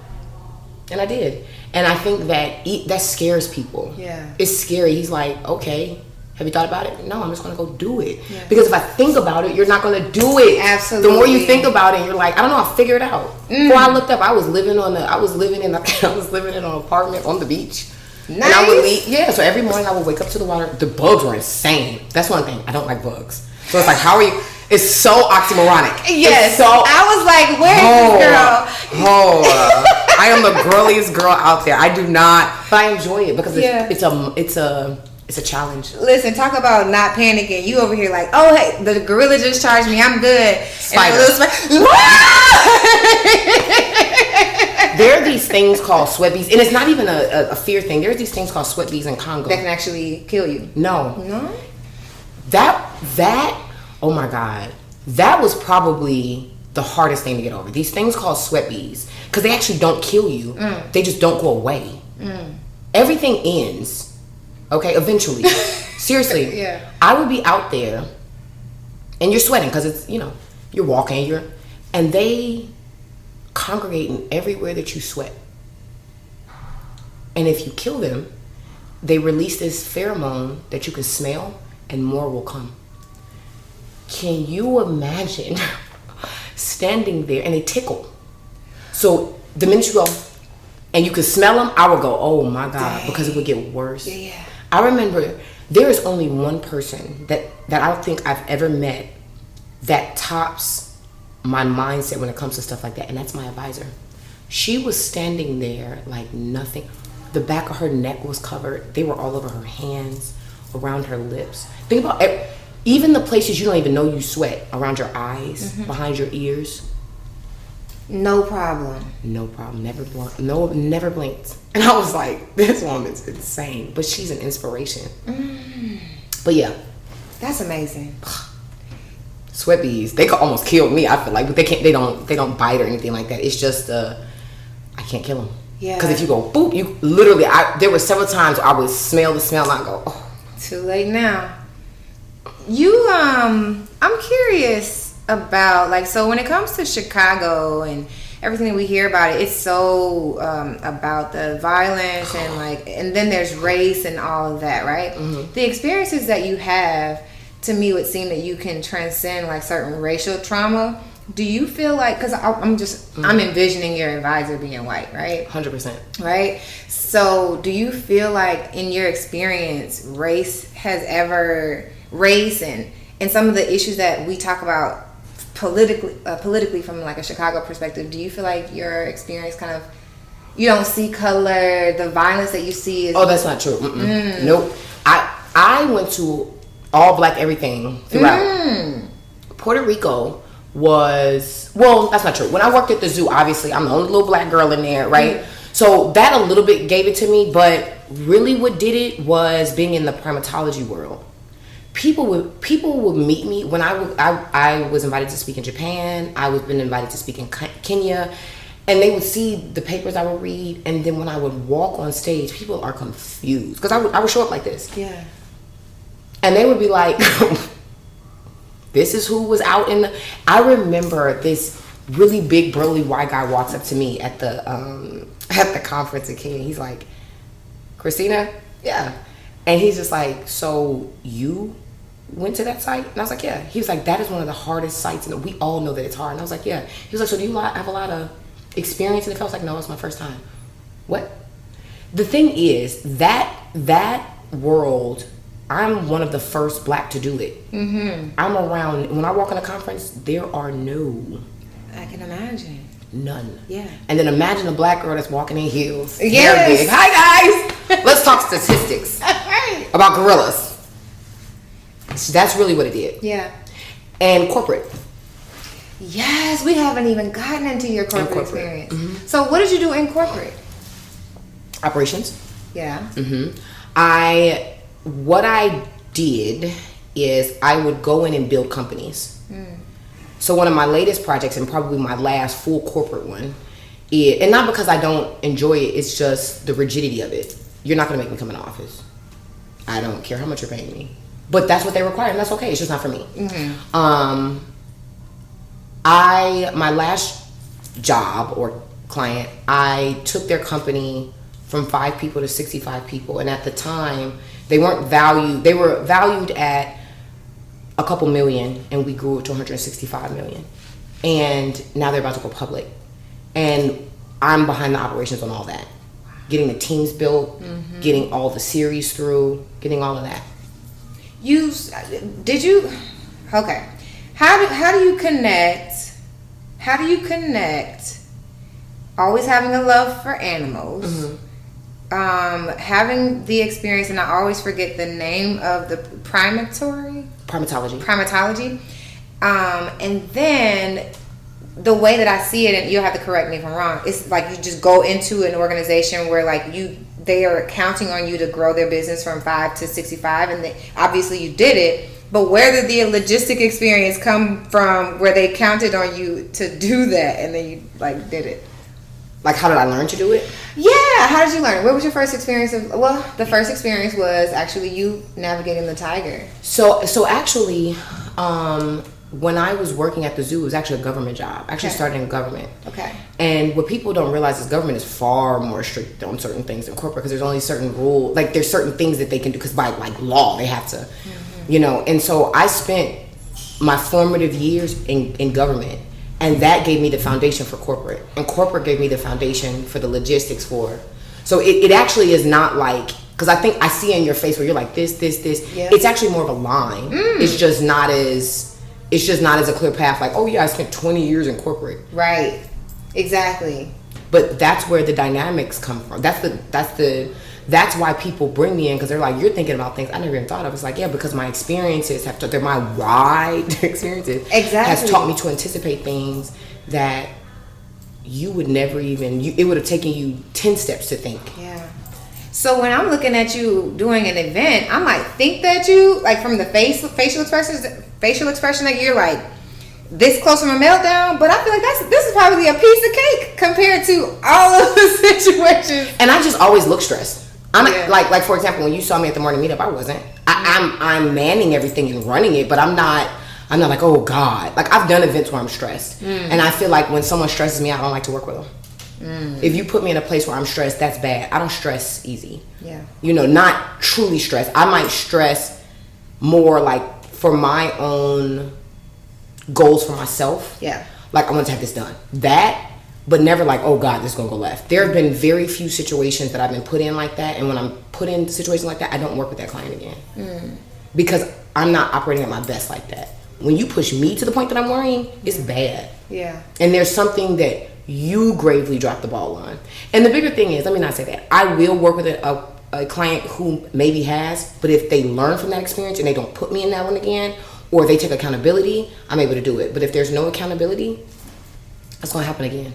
And I did. And I think that scares people. Yeah. It's scary. He's like, okay, have you thought about it? No, I'm just going to go do it. Yeah. Because if I think about it, you're not going to do it. Absolutely. The more you think about it, you're like, I don't know, I'll figure it out. Before I looked up, I was living in an apartment on the beach. Nice. And I would leave. Yeah, so every morning I would wake up to the water. The bugs were insane. That's one thing. I don't like bugs. So it's how are you? It's so oxymoronic. Yes. So, I was like, where is this girl? I am the girliest girl out there. I do not, but I enjoy it because it's a challenge. Listen, talk about not panicking. You over here like, oh hey, the gorilla just charged me. I'm good. Spider. There are these things called sweat bees, and it's not even a fear thing. There are these things called sweat bees in Congo that can actually kill you. No. That. Oh my God, that was probably the hardest thing to get over. These things called sweat bees, because they actually don't kill you. They just don't go away. Everything ends. Okay, eventually. Seriously. Yeah. I would be out there, and you're sweating because it's you're walking, and they congregate everywhere that you sweat. And if you kill them, they release this pheromone that you can smell, and more will come. Can you imagine standing there and they tickle? So the minute you go and you can smell them, I would go, oh my God, because it would get worse. Yeah. I remember there is only one person that I don't think I've ever met that tops my mindset when it comes to stuff like that, and that's my advisor. She was standing there like nothing. The back of her neck was covered. They were all over her hands, around her lips. Think about it. Even the places you don't even know you sweat, around your eyes, behind your ears. No problem. Never blinked. And I was like, this woman's insane, but she's an inspiration. But yeah, that's amazing. Sweat bees, they could almost kill me, I feel like, but they don't bite or anything like that. It's just I can't kill them. Yeah. Because if you go boop, you literally, there were several times I would smell the smell and I go, oh. Too late now. You I'm curious about, like, so when it comes to Chicago and everything that we hear about it, it's so about the violence and then there's race and all of that, right? The experiences that you have, to me, would seem that you can transcend like certain racial trauma. Do you feel like, because I'm envisioning your advisor being white, right? 100%. Right? So do you feel like in your experience, race and some of the issues that we talk about politically from like a Chicago perspective, do you feel like your experience kind of, you don't see color, the violence that you see is... Oh, that's not true. Nope. I went to all black everything throughout. Puerto Rico was, well, that's not true. When I worked at the zoo, obviously I'm the only little black girl in there, right? So that a little bit gave it to me, but really what did it was being in the primatology world. People would meet me when I was invited to speak in Japan. I was been invited to speak in Kenya, and they would see the papers I would read, and then when I would walk on stage, people are confused because I would show up like this. Yeah. And they would be like, this is who was out in the... I remember this really big burly white guy walks up to me at the conference in Kenya. He's like, Kristena? Yeah. And he's just like, so you went to that site? And I was like, yeah. He was like, that is one of the hardest sites, and we all know that it's hard. And I was like, yeah. He was like, so do you have a lot of experience in it? I was like, no, it's my first time. What? The thing is, that world, I'm one of the first black to do it. I'm around, when I walk in a conference, there are no... I can imagine. None. Yeah. And then imagine a black girl that's walking in heels. Yes. Hair big. Hi guys. Let's talk statistics about gorillas. That's really what it did. Yeah. And corporate. Yes, we haven't even gotten into your corporate experience. So what did you do in corporate? Operations. Yeah. What I did is I would go in and build companies. So one of my latest projects, and probably my last full corporate one, and not because I don't enjoy it, it's just the rigidity of it. You're not going to make me come in the office. I don't care how much you're paying me. But that's what they require, and that's okay. It's just not for me. My last job or client, I took their company from 5 people to 65 people, and at the time, they weren't valued. They were valued at a couple million, and we grew it to 165 million. And now they're about to go public. And I'm behind the operations on all that. Getting the teams built, getting all the series through, getting all of that. Okay. How do you connect? How do you connect? Always having a love for animals, having the experience, and I always forget the name of the primatology, and then the way that I see it, and you'll have to correct me if I'm wrong, it's like you just go into an organization where like they are counting on you to grow their business from 5 to 65, and obviously you did it. But where did the logistic experience come from where they counted on you to do that and then you like did it? Like, how did I learn to do it? Yeah, how did you learn? What was your first experience well, the first experience was actually you navigating the tiger. So actually, when I was working at the zoo, it was actually a government job. I actually started in government. Okay. And what people don't realize is government is far more strict on certain things than corporate, because there's only certain rules, like there's certain things that they can do, because by like law they have to, you know. And so I spent my formative years in government, and that gave me the foundation for corporate, and corporate gave me the foundation for the logistics for. So it actually is not like, because I think I see in your face where you're like this. Yeah. It's actually more of a line. It's just not as a clear path, like, oh yeah, I spent 20 years in corporate. Right. Exactly. But that's where the dynamics come from. That's why people bring me in, because they're like, you're thinking about things I never even thought of. It's like, yeah, because my experiences they're my wide experiences. Exactly. Has taught me to anticipate things that you would never even, it would have taken you 10 steps to think. Yeah. So when I'm looking at you doing an event, I might think that you, like from the facial expression that you're like this close from a meltdown, but I feel like this is probably a piece of cake compared to all of the situations. And I just always look stressed. Like for example, when you saw me at the morning meetup, I wasn't. I'm manning everything and running it, but I'm not like, oh God. Like I've done events where I'm stressed, and I feel like when someone stresses me, I don't like to work with them. If you put me in a place where I'm stressed, that's bad. I don't stress easy. Yeah. You know, not truly stressed. I might stress more like for my own goals for myself. Yeah. Like I want to have this done. That, but never like, oh God, this is gonna go left. There have been very few situations that I've been put in like that, and when I'm put in situations like that, I don't work with that client again. Because I'm not operating at my best like that. When you push me to the point that I'm worrying, it's bad. Yeah. And there's something that you gravely dropped the ball on. And the bigger thing is, let me not say that. I will work with a client who maybe has, but if they learn from that experience and they don't put me in that one again, or they take accountability, I'm able to do it. But if there's no accountability, that's going to happen again.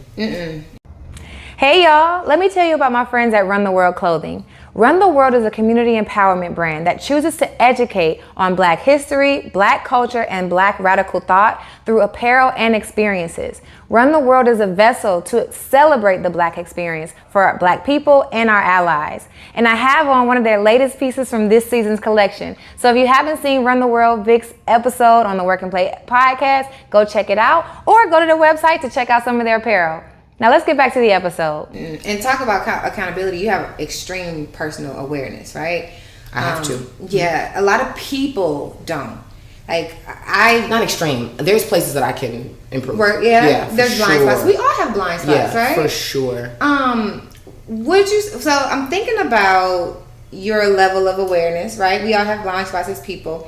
Hey y'all, let me tell you about my friends at Run the World Clothing. Run the World is a community empowerment brand that chooses to educate on Black history, Black culture, and Black radical thought through apparel and experiences. Run the World is a vessel to celebrate the Black experience for our Black people and our allies. And I have on one of their latest pieces from this season's collection. So if you haven't seen Run the World Vic's episode on the Work and Play podcast, go check it out, or go to their website to check out some of their apparel. Now let's get back to the episode. And talk about accountability. You have extreme personal awareness, right? I have to. Yeah, a lot of people don't. Like not extreme. There's places that I can improve. There's blind spots. We all have blind spots, right? For sure. So I'm thinking about your level of awareness, right? We all have blind spots as people.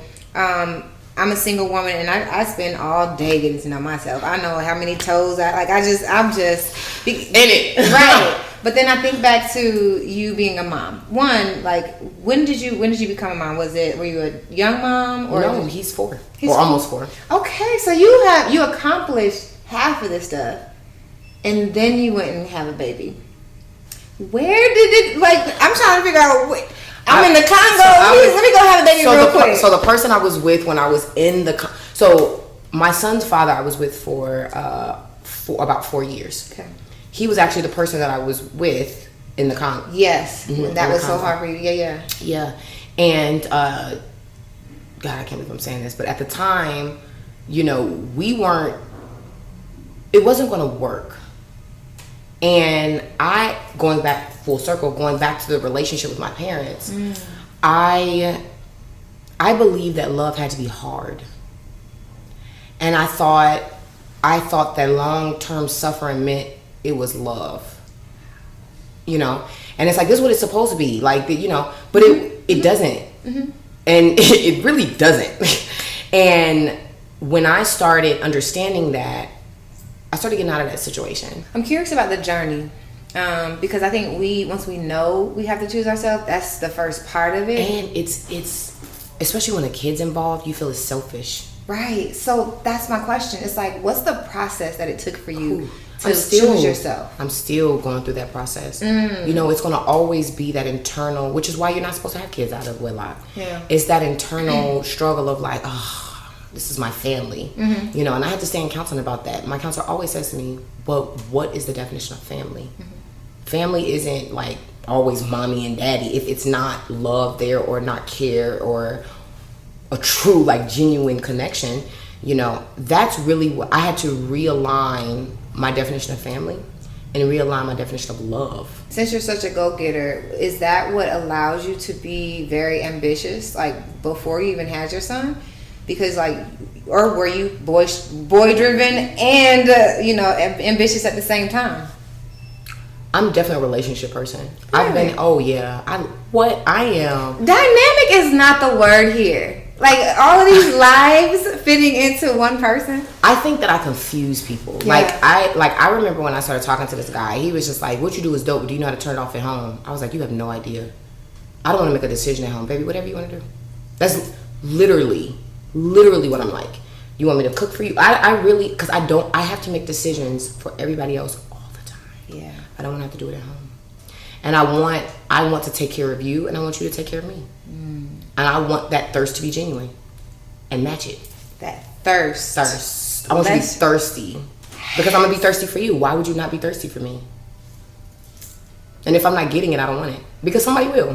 I'm a single woman, and I spend all day getting to know myself. I know how many toes I'm just in it, right? But then I think back to you being a mom. One, like when did you become a mom? Were you a young mom or no? He's 4, almost 4. Okay, so you accomplished half of this stuff, and then you went and have a baby. Where did it? Like I'm trying to figure out. I'm in the Congo. Let me go have a baby real quick. So the person I was with when I was in so my son's father I was with for about 4 years. Okay. He was actually the person that I was with in the Congo. Yes. That was so hard for you. Yeah. And God, I can't believe I'm saying this, but at the time, you know, it wasn't going to work. And going back full circle, going back to the relationship with my parents, I believed that love had to be hard. And I thought that long-term suffering meant it was love. You know? And it's like, this is what it's supposed to be. Like, you know, but it doesn't. And it really doesn't. And when I started understanding that, I started getting out of that situation. I'm curious about the journey. Because I think once we know we have to choose ourselves, that's the first part of it. And it's especially when a kid's involved, you feel it's selfish. Right. So that's my question. It's like, what's the process that it took for you to choose yourself? I'm still going through that process. You know, it's going to always be that internal, which is why you're not supposed to have kids out of wedlock. Yeah. It's that internal struggle of like, oh, this is my family. You know, and I had to stay in counseling about that. My counselor always says to me, but what is the definition of family? Family isn't like always mommy and daddy. If it's not love there or not care or a true like genuine connection, you know, that's really what I had to realign my definition of family and realign my definition of love. Since you're such a go-getter, is that what allows you to be very ambitious, like before you even had your son? Because like, or were you boy driven and you know, ambitious at the same time? I'm definitely a relationship person. Really? I've been, I am. Dynamic is not the word here. Like all of these lives fitting into one person. I think that I confuse people. Yeah. I remember when I started talking to this guy, he was just like, what you do is dope, but do you know how to turn it off at home? I was like, you have no idea. I don't want to make a decision at home, baby. Whatever you want to do. That's literally what I'm like. You want me to cook for you? I really, because I have to make decisions for everybody else all the time. Yeah. I don't want to have to do it at home. And I want to take care of you, and I want you to take care of me. And I want that thirst to be genuine and match it. That thirst. I want you to be thirsty because I'm going to be thirsty for you. Why would you not be thirsty for me? And if I'm not getting it, I don't want it because somebody will.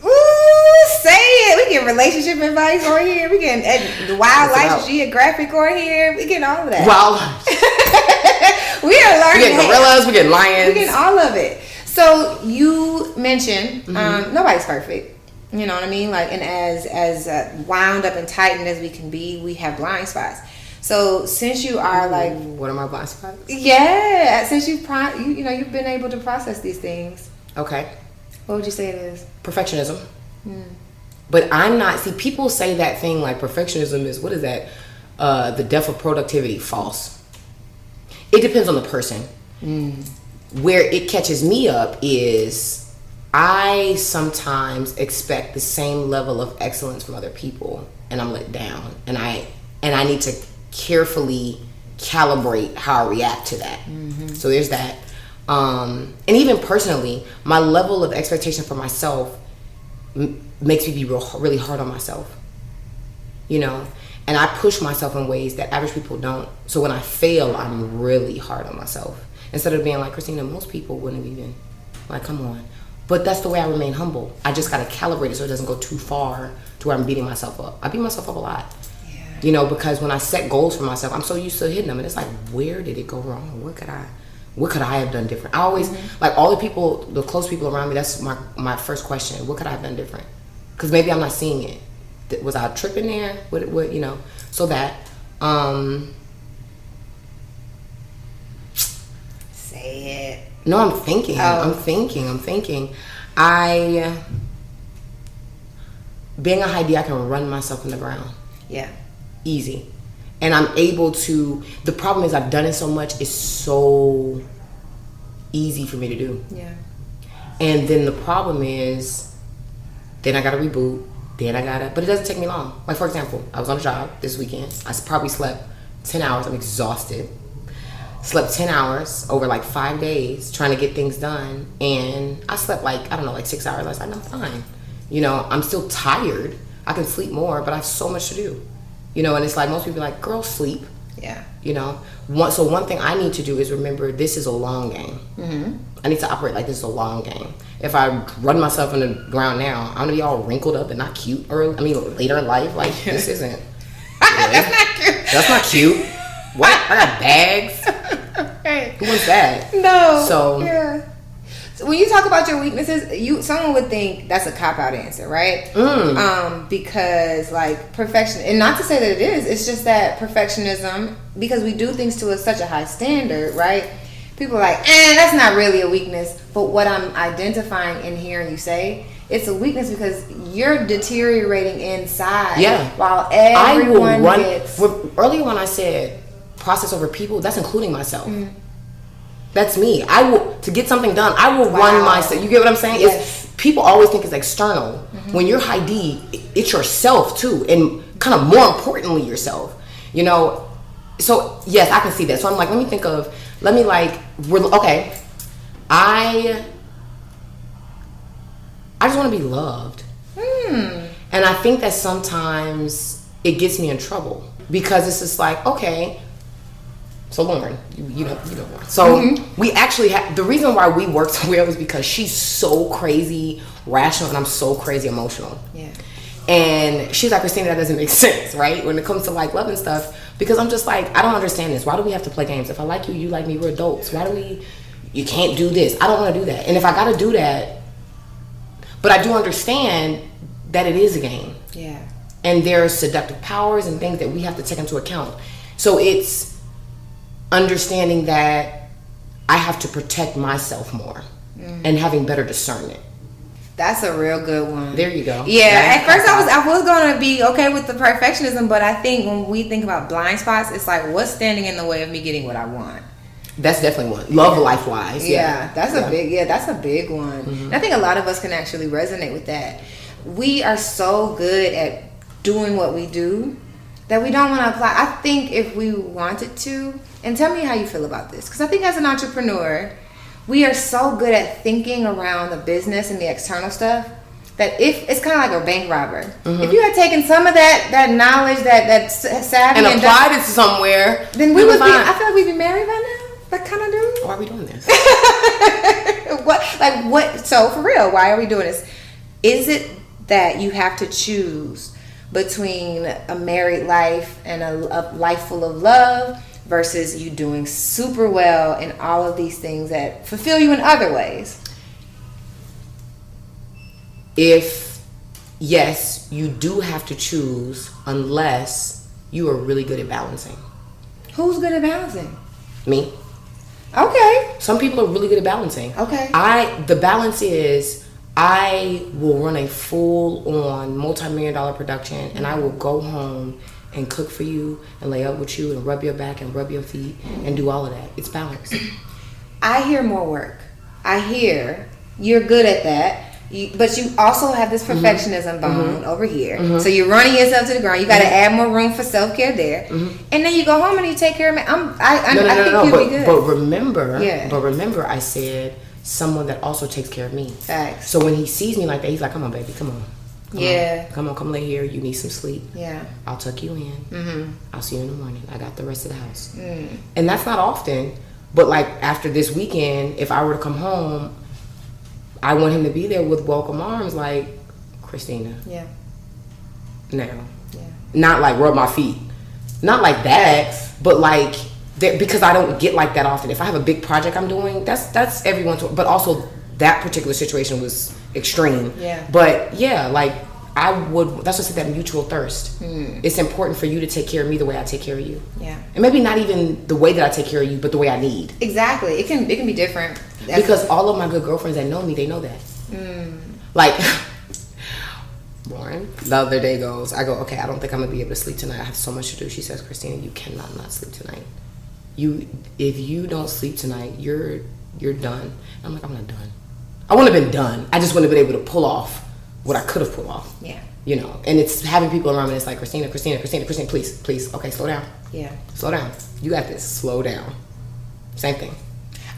Ooh, say it. We get relationship advice on here. We get wildlife geographic on here. We get all of that. Wildlife. We are learning. We get gorillas. We get lions. We get all of it. So you mentioned nobody's perfect. You know what I mean? Like, and as wound up and tightened as we can be, we have blind spots. So since you are like, what are my blind spots? Yeah, since you've been able to process these things. Okay. What would you say it is? Perfectionism. But I'm not. See, people say that thing like perfectionism is, what is that? The death of productivity. False. It depends on the person. Where it catches me up is I sometimes expect the same level of excellence from other people, and I'm let down, and I need to carefully calibrate how I react to that. So there's that. And even personally, my level of expectation for myself makes me be really hard on myself, you know, and I push myself in ways that average people don't. So when I fail, I'm really hard on myself instead of being like, Kristena, most people wouldn't even, like, come on. But that's the way I remain humble. I just got to calibrate it so it doesn't go too far to where I'm beating myself up. I beat myself up a lot. Yeah. You know, because when I set goals for myself, I'm so used to hitting them. And it's like, where did it go wrong? What could I have done different? I always, like all the people, the close people around me, that's my first question. What could I have done different? Because maybe I'm not seeing it. Was I tripping there? What you know? So that. Say it. No, I'm thinking. I'm thinking. Being a high D, I can run myself in the ground. Yeah. Easy. And I'm able to, the problem is I've done it so much, it's so easy for me to do. Yeah. And then the problem is, then I gotta reboot, but it doesn't take me long. Like for example, I was on a job this weekend. I probably slept 10 hours. I'm exhausted. Slept 10 hours over like 5 days trying to get things done. And I slept like 6 hours last night. I'm fine. You know, I'm still tired. I can sleep more, but I have so much to do. You know, and it's like most people are like, girl, sleep. Yeah. You know, one thing I need to do is remember this is a long game. I need to operate like this is a long game. If I run myself in the ground now, I'm gonna be all wrinkled up and not cute later in life. Like this isn't. That's not cute. That's not cute. What? I got bags. Right. Who wants that? No. So yeah. So when you talk about your weaknesses, someone would think that's a cop-out answer, right? Because like perfection, and not to say that it is, it's just that perfectionism, because we do things to such a high standard, right? people are like, that's not really a weakness. But what I'm identifying and hearing you say, it's a weakness because you're deteriorating inside. Yeah. While everyone earlier when I said process over people, that's including myself. That's me. I will, to get something done, I will run myself. You get what I'm saying? Yes. People always think it's external. When you're high D, it's yourself too, and kind of more importantly yourself. You know, so yes, I can see that. So I'm like, let me okay. I just want to be loved. And I think that sometimes it gets me in trouble because it's just like, okay, so Lauren, you know Lauren. So we actually the reason why we work so well is because she's so crazy rational and I'm so crazy emotional. Yeah. And she's like, Kristena, that doesn't make sense, right? When it comes to like love and stuff, because I'm just like, I don't understand this. Why do we have to play games? If I like you, you like me, we're adults. Why do you can't do this? I don't want to do that. And if I got to do that, but I do understand that it is a game. Yeah. And there's seductive powers and things that we have to take into account. So it's understanding that I have to protect myself more and having better discernment. That's a real good one. There you go. Yeah. At first I was going to be okay with the perfectionism, but I think when we think about blind spots, it's like, what's standing in the way of me getting what I want? That's definitely one. Love life wise. Yeah. That's a big one. And I think a lot of us can actually resonate with that. We are so good at doing what we do that we don't want to apply. I think if we wanted to, and tell me how you feel about this, because I think as an entrepreneur, we are so good at thinking around the business and the external stuff that if it's kind of like a bank robber. If you had taken some of that knowledge, that savvy, and applied it somewhere, then we would be. I feel like we'd be married by now. That kind of dude. Why are we doing this? What? So for real, why are we doing this? Is it that you have to choose between a married life and a life full of love versus you doing super well in all of these things that fulfill you in other ways? Yes, you do have to choose unless you are really good at balancing. Who's good at balancing? Me. Okay. Some people are really good at balancing. Okay. The balance is I will run a full-on multi-million-dollar production and I will go home and cook for you and lay up with you and rub your back and rub your feet and do all of that. It's balance. I hear more work. I hear you're good at that. But you also have this perfectionism bone over here. So you're running yourself to the ground. You got to add more room for self-care there. And then you go home and you take care of me. I think you'll be good. But remember, I said someone that also takes care of me. Facts. So when he sees me like that, he's like, come on, baby, come on. Come lay here. You need some sleep. Yeah. I'll tuck you in. I'll see you in the morning. I got the rest of the house. And that's not often. But like after this weekend, if I were to come home, I want him to be there with welcome arms, like, Kristena. Yeah. Now. Yeah. Not like rub my feet. Not like that, but like, because I don't get like that often. If I have a big project I'm doing, that's every once in a while. But also, that particular situation was extreme. Yeah. But yeah, like, that's what I said, that mutual thirst. It's important for you to take care of me the way I take care of you. Yeah. And maybe not even the way that I take care of you, but the way I need. Exactly. It can be different. Because all of my good girlfriends that know me, they know that. Like, Lauren, the other day I go, okay, I don't think I'm going to be able to sleep tonight. I have so much to do. She says, Kristena, you cannot not sleep tonight. If you don't sleep tonight, you're done. I'm like, I'm not done. I wouldn't have been done. I just wouldn't have been able to pull off what I could have pulled off. Yeah. You know, and it's having people around me. It's like, Kristena, please. Okay, slow down. Yeah. Slow down. You got this. Slow down. Same thing.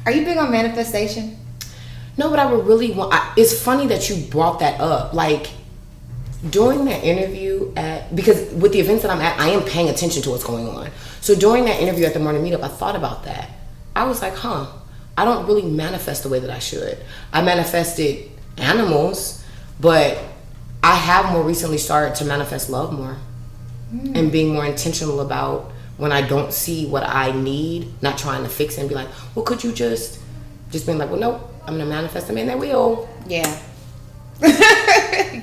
Are you big on manifestation? No, but I would really want. It's funny that you brought that up. Like, during that interview because with the events that I'm at, I am paying attention to what's going on. So during that interview at the Morning Meetup, I thought about that. I was like, I don't really manifest the way that I should. I manifested animals, but I have more recently started to manifest love more and being more intentional about when I don't see what I need, not trying to fix it and be like, well, could you just being like, well, nope, I'm going to manifest a man that will. Yeah.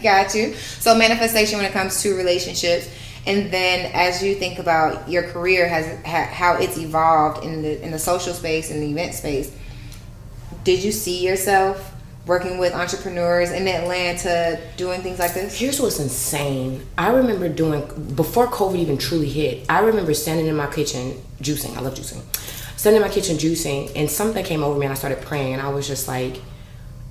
Got you. So manifestation when it comes to relationships. And then as you think about your career, how it's evolved in the social space and the event space, did you see yourself working with entrepreneurs in Atlanta doing things like this? Here's what's insane. I remember before COVID even truly hit, I remember standing in my kitchen juicing. I love juicing. Standing in my kitchen juicing, and something came over me and I started praying, and I was just like,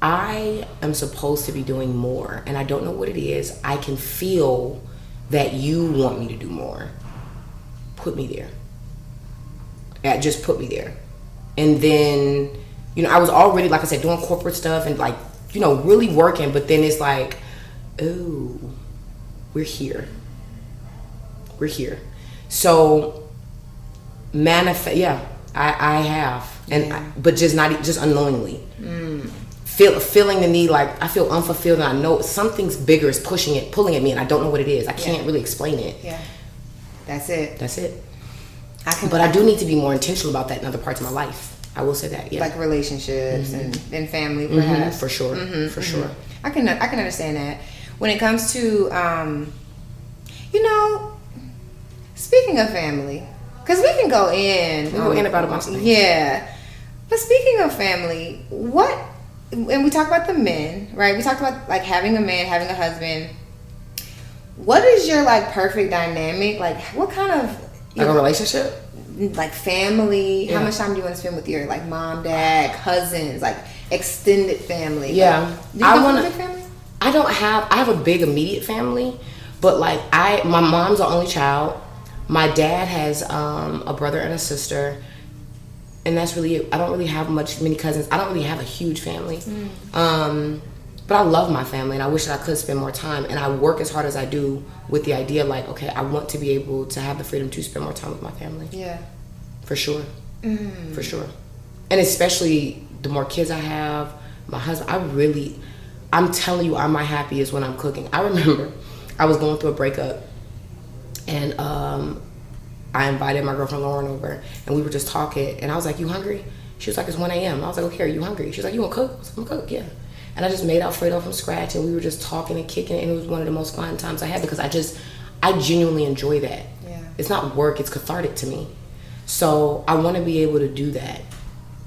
I am supposed to be doing more, and I don't know what it is. I can feel that you want me to do more. Put me there. Yeah, just put me there. And then, I was already, like I said, doing corporate stuff and like, really working, but then it's like, oh, we're here. We're here. So manifest, I have. But just unknowingly. Feeling the need, like I feel unfulfilled, and I know something's bigger is pulling at me, and I don't know what it is. I can't really explain it. Yeah. That's it. But I do need to be more intentional about that in other parts of my life. I will say that, like relationships and family, perhaps. For sure, for sure. I can understand that. When it comes to, speaking of family, because we can go in. We go in about a bunch of things. Yeah, but speaking of family, and we talked about the men, right? We talked about like having a man, having a husband. What is your like perfect dynamic? Like, what kind of a relationship? Like family, how much time do you want to spend with your like mom, dad, cousins, like extended family? Yeah, do you have a big family? I have a big immediate family, but like my mom's the only child. My dad has a brother and a sister, and that's really it. I don't really have many cousins. I don't really have a huge family. But I love my family, and I wish that I could spend more time. And I work as hard as I do with the idea, like, okay, I want to be able to have the freedom to spend more time with my family. Yeah. For sure. For sure. And especially the more kids I have, my husband, I'm telling you, I'm my happiest when I'm cooking. I remember I was going through a breakup, and I invited my girlfriend Lauren over, and we were just talking, and I was like, you hungry? She was like, it's 1 a.m. I was like, okay, are you hungry? She was like, you want to cook? I was like, I'm gonna cook, yeah. And I just made Alfredo from scratch, and we were just talking and kicking it, and it was one of the most fun times I had, because I genuinely enjoy that. Yeah. It's not work, it's cathartic to me. So I want to be able to do that.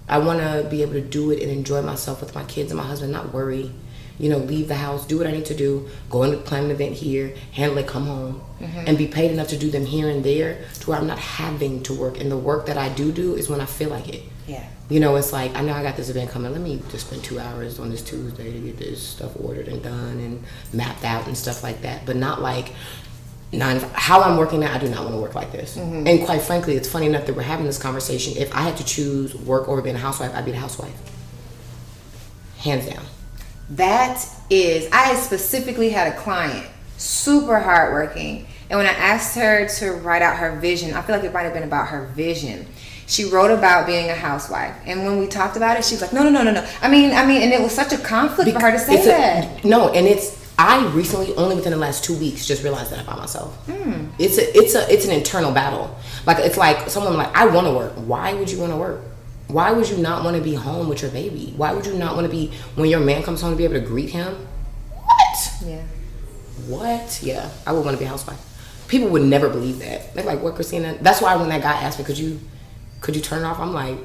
I want to be able to do it and enjoy myself with my kids and my husband, not worry. Leave the house, do what I need to do, go and plan an event here, handle it, come home, and be paid enough to do them here and there to where I'm not having to work. And the work that I do is when I feel like it. Yeah. It's like, I know I got this event coming. Let me just spend 2 hours on this Tuesday to get this stuff ordered and done and mapped out and stuff like that. But not like 9 to 5. How I'm working now, I do not want to work like this. And quite frankly, it's funny enough that we're having this conversation. If I had to choose work over being a housewife, I'd be the housewife. Hands down. I specifically had a client, super hardworking. And when I asked her to write out her vision, I feel like it might have been about her vision. She wrote about being a housewife, and when we talked about it, she was like, no. I mean, and it was such a conflict for her to say that. I recently, only within the last 2 weeks, just realized that about myself. It's an internal battle. Like, it's like someone like, I want to work. Why would you want to work? Why would you not want to be home with your baby? Why would you not want to be, when your man comes home, to be able to greet him? What? Yeah. What? Yeah, I would want to be a housewife. People would never believe that. They're like, what, Kristena? That's why when that guy asked me, could you turn it off? I'm like,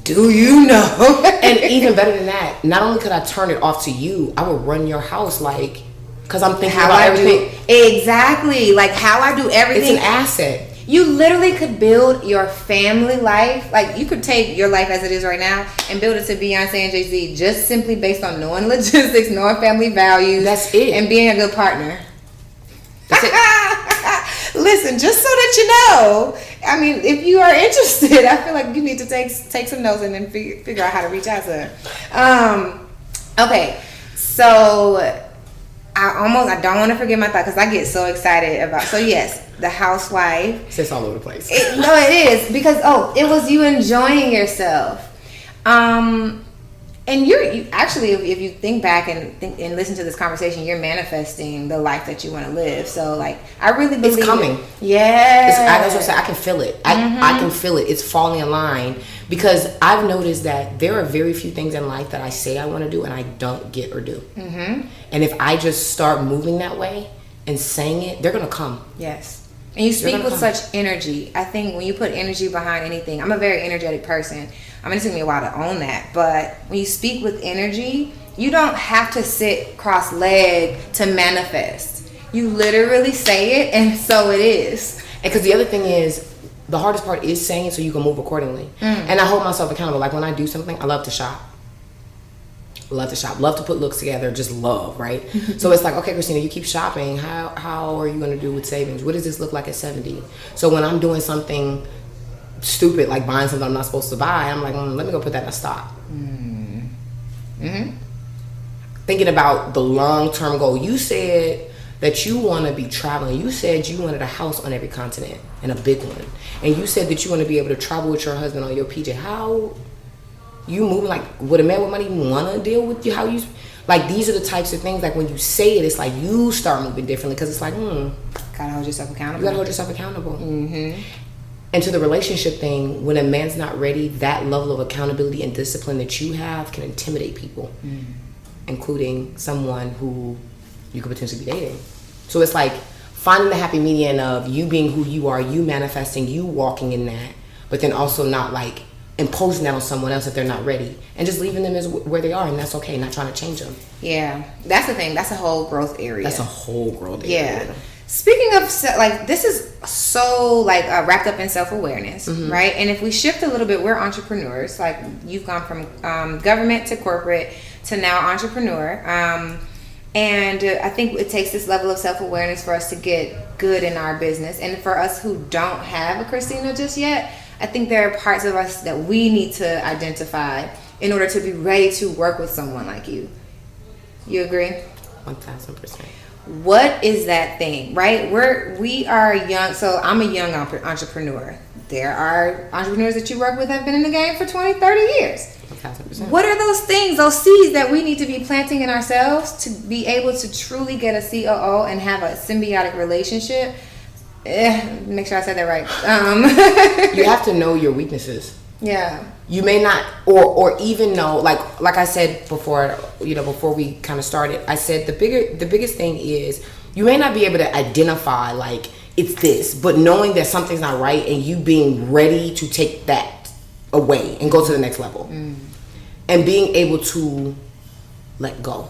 do you know? And even better than that, not only could I turn it off to you, I would run your house, like, because I'm thinking about everything. Exactly. Like, how I do everything. It's an asset. You literally could build your family life. Like, you could take your life as it is right now and build it to Beyonce and Jay-Z just simply based on knowing logistics, knowing family values. That's it. And being a good partner. That's it. Listen, just so that you know, I mean, if you are interested, I feel like you need to take some notes and then figure out how to reach out to her. Okay, so I don't want to forget my thought because I get so excited about. So yes, the housewife. It's all over the place. No, it is because it was you enjoying yourself. And you actually, if you think back and listen to this conversation, you're manifesting the life that you want to live. So, like, I really believe it's coming. Yeah, that's what I say. I can feel it. I can feel it. It's falling in line because I've noticed that there are very few things in life that I say I want to do and I don't get or do. And if I just start moving that way, and saying it, they're gonna come. Yes. And you speak with such energy. I think when you put energy behind anything, I'm a very energetic person. I mean, it took me a while to own that. But when you speak with energy, you don't have to sit cross-legged to manifest. You literally say it, and so it is. And because the other thing is, the hardest part is saying it so you can move accordingly. And I hold myself accountable. Like when I do something, I love to shop. Love to put looks together, just love, right? So it's like, okay, Kristena, you keep shopping. How are you going to do with savings? What does this look like at 70? So when I'm doing something stupid, like buying something I'm not supposed to buy, I'm like, let me go put that in a stock. Thinking about the long-term goal. You said that you want to be traveling. You said you wanted a house on every continent and a big one. And you said that you want to be able to travel with your husband on your PJ. How you moving? Like, would a man with money want to deal with you? How you, like, these are the types of things, like when you say it, it's like you start moving differently because it's like, Gotta hold yourself accountable. You gotta hold yourself accountable. And to the relationship thing, when a man's not ready, that level of accountability and discipline that you have can intimidate people, including someone who you could potentially be dating. So it's like finding the happy median of you being who you are, you manifesting, you walking in that, but then also not like imposing that on someone else if they're not ready, and just leaving them as where they are, and that's okay. Not trying to change them. Yeah, that's the thing. That's a whole growth area. Yeah. Speaking of, like, this is so like wrapped up in self-awareness, right? And if we shift a little bit, we're entrepreneurs. Like, you've gone from government to corporate to now entrepreneur. And I think it takes this level of self-awareness for us to get good in our business. And for us who don't have a Kristena just yet, I think there are parts of us that we need to identify in order to be ready to work with someone like you. You agree? 1000%. What is that thing, right? We are young, so I'm a young entrepreneur. There are entrepreneurs that you work with that have been in the game for 20, 30 years. 1000%. What are those things, those seeds that we need to be planting in ourselves to be able to truly get a COO and have a symbiotic relationship? Make sure I said that right. You have to know your weaknesses. Yeah. You may not, or even know, like I said before, before we kind of started, I said the biggest thing is you may not be able to identify like it's this, but knowing that something's not right and you being ready to take that away and go to the next level, and being able to let go.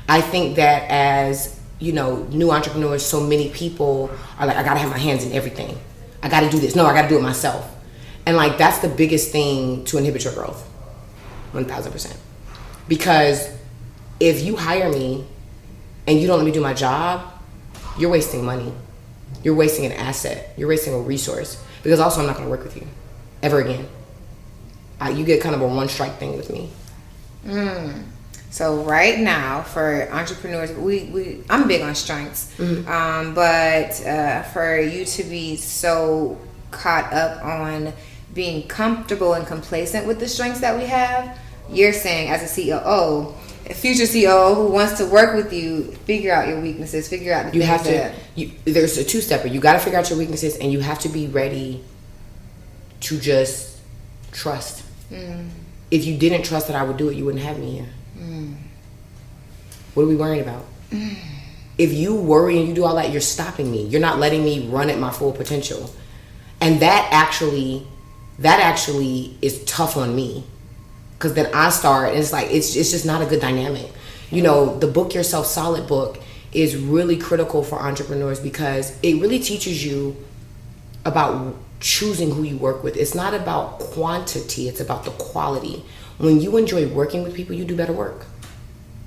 I think that as new entrepreneurs, so many people are like, I gotta have my hands in everything. I gotta do this. No, I gotta do it myself. And like, that's the biggest thing to inhibit your growth. 1000%. Because if you hire me and you don't let me do my job, you're wasting money. You're wasting an asset. You're wasting a resource. Because also, I'm not gonna work with you ever again. You get kind of a one strike thing with me. So right now, for entrepreneurs, I'm big on strengths, but for you to be so caught up on being comfortable and complacent with the strengths that we have, you're saying as a COO, a future COO who wants to work with you, figure out your weaknesses, figure out the things that... There's a two-stepper. You got to figure out your weaknesses, and you have to be ready to just trust. If you didn't trust that I would do it, you wouldn't have me here. What are we worrying about? If you worry and you do all that, you're stopping me. You're not letting me run at my full potential. And that actually is tough on me. Because then I start, and it's like, it's just not a good dynamic. The Book Yourself Solid book is really critical for entrepreneurs because it really teaches you about choosing who you work with. It's not about quantity, it's about the quality. When you enjoy working with people, you do better work.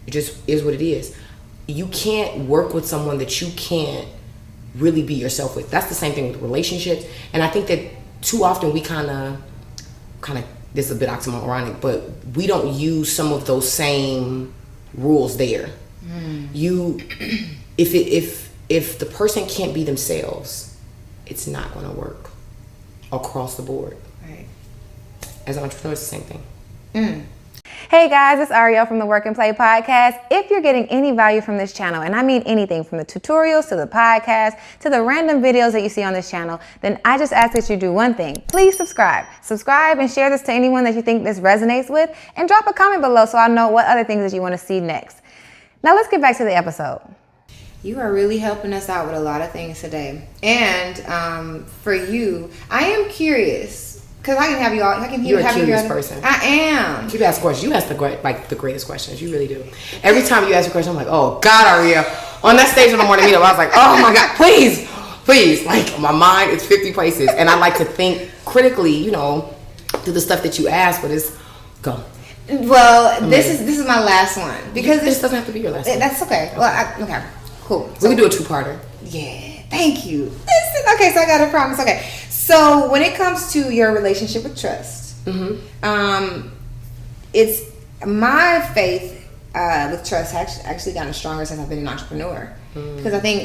It just is what it is. You can't work with someone that you can't really be yourself with. That's the same thing with relationships. And I think that too often we kind of this is a bit oxymoronic, but we don't use some of those same rules there. If the person can't be themselves, it's not going to work across the board. Right. As an entrepreneur, it's the same thing. Hey guys, it's Ariel from the Work and Play podcast. If you're getting any value from this channel, and I mean anything from the tutorials to the podcast to the random videos that you see on this channel, then I just ask that you do one thing. Please subscribe. Subscribe and share this to anyone that you think this resonates with, and drop a comment below so I know what other things that you want to see next. Now let's get back to the episode. You are really helping us out with a lot of things today. And for you, I am curious because I can have you all. I can You're a have curious you person. I am. You ask questions. You ask the greatest questions. You really do. Every time you ask a question, I'm like, oh God, Aria. On that stage on the Morning Meetup, I was like, oh my God, please. Like my mind is 50 places, and I like to think critically. You know, do the stuff that you ask, but it's go. Well, this is my last one because this doesn't have to be your last one. That's okay. Well, okay, cool. We can do a 2-parter. Yeah, thank you. Listen, okay, so I got a promise. Okay, so when it comes to your relationship with trust, it's my faith with trust has actually gotten stronger since I've been an entrepreneur because I think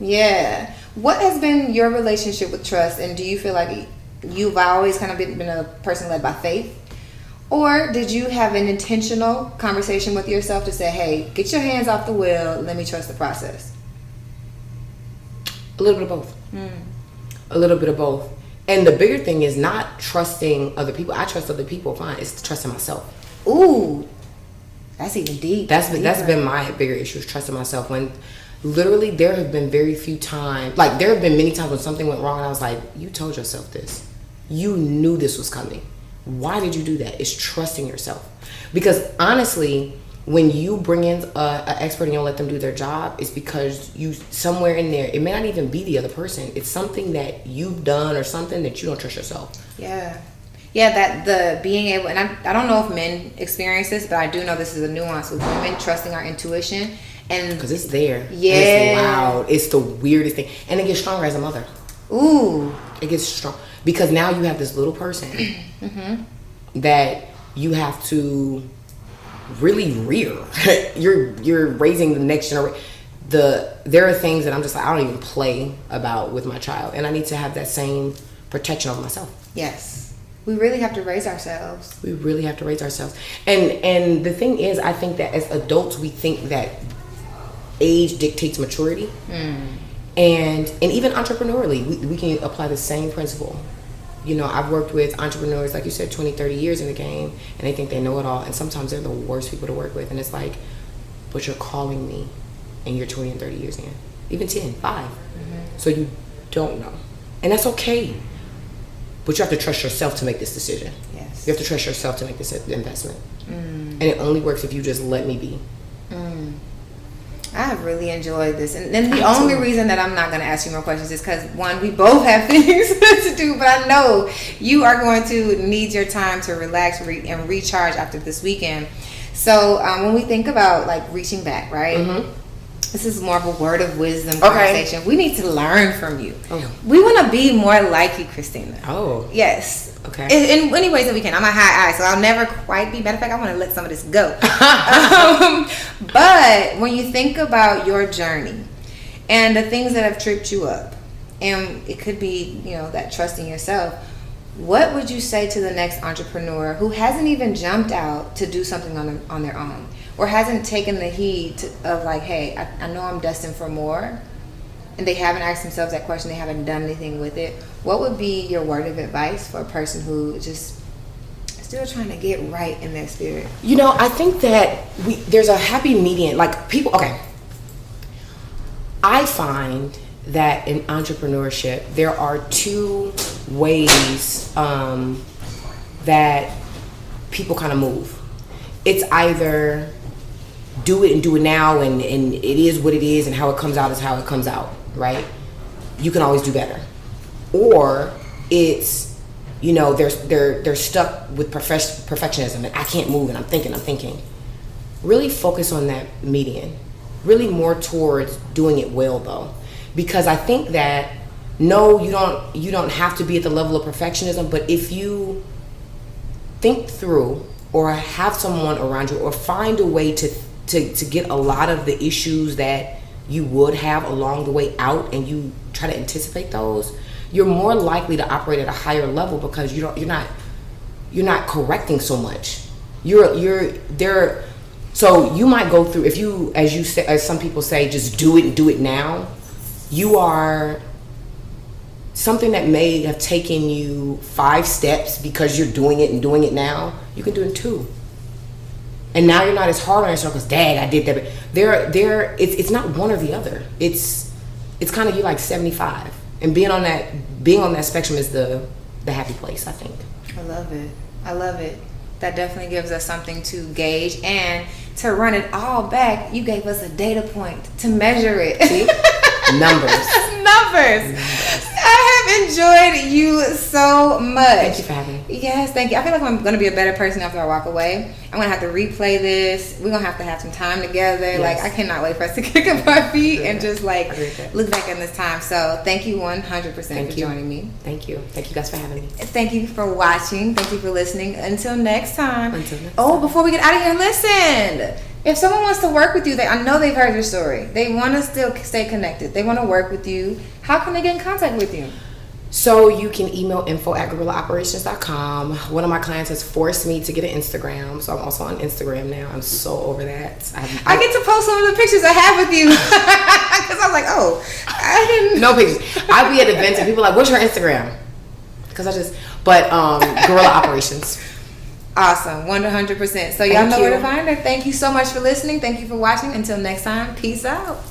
Yeah. What has been your relationship with trust, and do you feel like you've always kind of been a person led by faith? Or did you have an intentional conversation with yourself to say, hey, get your hands off the wheel, let me trust the process? A little bit of both. A little bit of both. And the bigger thing is not trusting other people. I trust other people, fine. It's trusting myself. Ooh, that's even deep. That's been my bigger issue, is trusting myself. When literally there have been very few times, like there have been many times when something went wrong and I was like, you told yourself this. You knew this was coming. Why did you do that? It's trusting yourself. Because honestly, when you bring in an expert and you don't let them do their job, it's because you, somewhere in there, it may not even be the other person. It's something that you've done or something that you don't trust yourself. Yeah. Yeah, that the being able, and I don't know if men experience this, but I do know this is a nuance with women trusting our intuition. And because it's there. Yeah. And it's loud. It's the weirdest thing. And it gets stronger as a mother. Ooh. It gets strong. Because now you have this little person that you have to really rear. You're raising the next generation. There are things that I'm just like, I don't even play about with my child. And I need to have that same protection of myself. Yes. We really have to raise ourselves. We really have to raise ourselves. And the thing is, I think that as adults, we think that age dictates maturity. And even entrepreneurially, we can apply the same principle. You know, I've worked with entrepreneurs, like you said, 20, 30 years in the game, and they think they know it all. And sometimes they're the worst people to work with. And it's like, but you're calling me, and you're 20 and 30 years in. Even 10, 5. So you don't know. And that's okay. But you have to trust yourself to make this decision. Yes. You have to trust yourself to make this investment. And it only works if you just let me be. I have really enjoyed this. And then the only reason that I'm not going to ask you more questions is because, one, we both have things to do, but I know you are going to need your time to relax and recharge after this weekend. So when we think about like reaching back, right? This is more of a word of wisdom conversation. We need to learn from you. We want to be more like you, Kristena. Yes. Okay. In any ways that we can. I'm a high eye, so I'll never quite be. Matter of fact, I want to let some of this go. But when you think about your journey and the things that have tripped you up, and it could be, you know, that trusting yourself, what would you say to the next entrepreneur who hasn't even jumped out to do something on their own, or hasn't taken the heed of like, hey, I know I'm destined for more, and they haven't asked themselves that question, they haven't done anything with it? What would be your word of advice for a person who just still trying to get right in their spirit? You know, I think that there's a happy median. Like people, I find that in entrepreneurship, there are 2 ways that people kind of move. It's either do it and do it now, and it is what it is, and how it comes out is how it comes out, right? You can always do better. Or it's, you know, they're stuck with perfectionism, and I can't move, and I'm thinking. Really focus on that median. Really more towards doing it well, though. Because I think that, no, you don't have to be at the level of perfectionism, but if you think through or have someone around you or find a way to get a lot of the issues that you would have along the way out, and you try to anticipate those, you're more likely to operate at a higher level because you're not correcting so much. You're there. So you might go through, if you, as some people say, just do it and do it now. You are something that may have taken you 5 steps because you're doing it and doing it now. You can do it in 2. And now you're not as hard on yourself because, dang, I did that. But it's not one or the other. It's kind of you like 75. And being on that spectrum is the happy place, I think. I love it. That definitely gives us something to gauge, and to run it all back, you gave us a data point to measure it. See? Numbers. I have enjoyed you so much. Thank you for having me. Yes, thank you. I feel like I'm going to be a better person after I walk away. I'm going to have to replay this. We're going to have some time together. Yes. Like, I cannot wait for us to kick up our feet and just like that. look back in this time. So thank you 100% for joining me. Thank you. Thank you guys for having me. Thank you for watching. Thank you for listening. Until next time. Before we get out of here, listen. If someone wants to work with you, I know they've heard your story. They want to still stay connected. They want to work with you. How can they get in contact with you? So you can email info@gorillaoperations.com. One of my clients has forced me to get an Instagram, so I'm also on Instagram now. I'm so over that. I get to post some of the pictures I have with you because I was like, oh, I didn't. No pictures. I be at events and people are like, "What's your Instagram?" Gorilla Operations. Awesome, 100%. So y'all know where to find her. Thank you so much for listening. Thank you for watching. Until next time, peace out.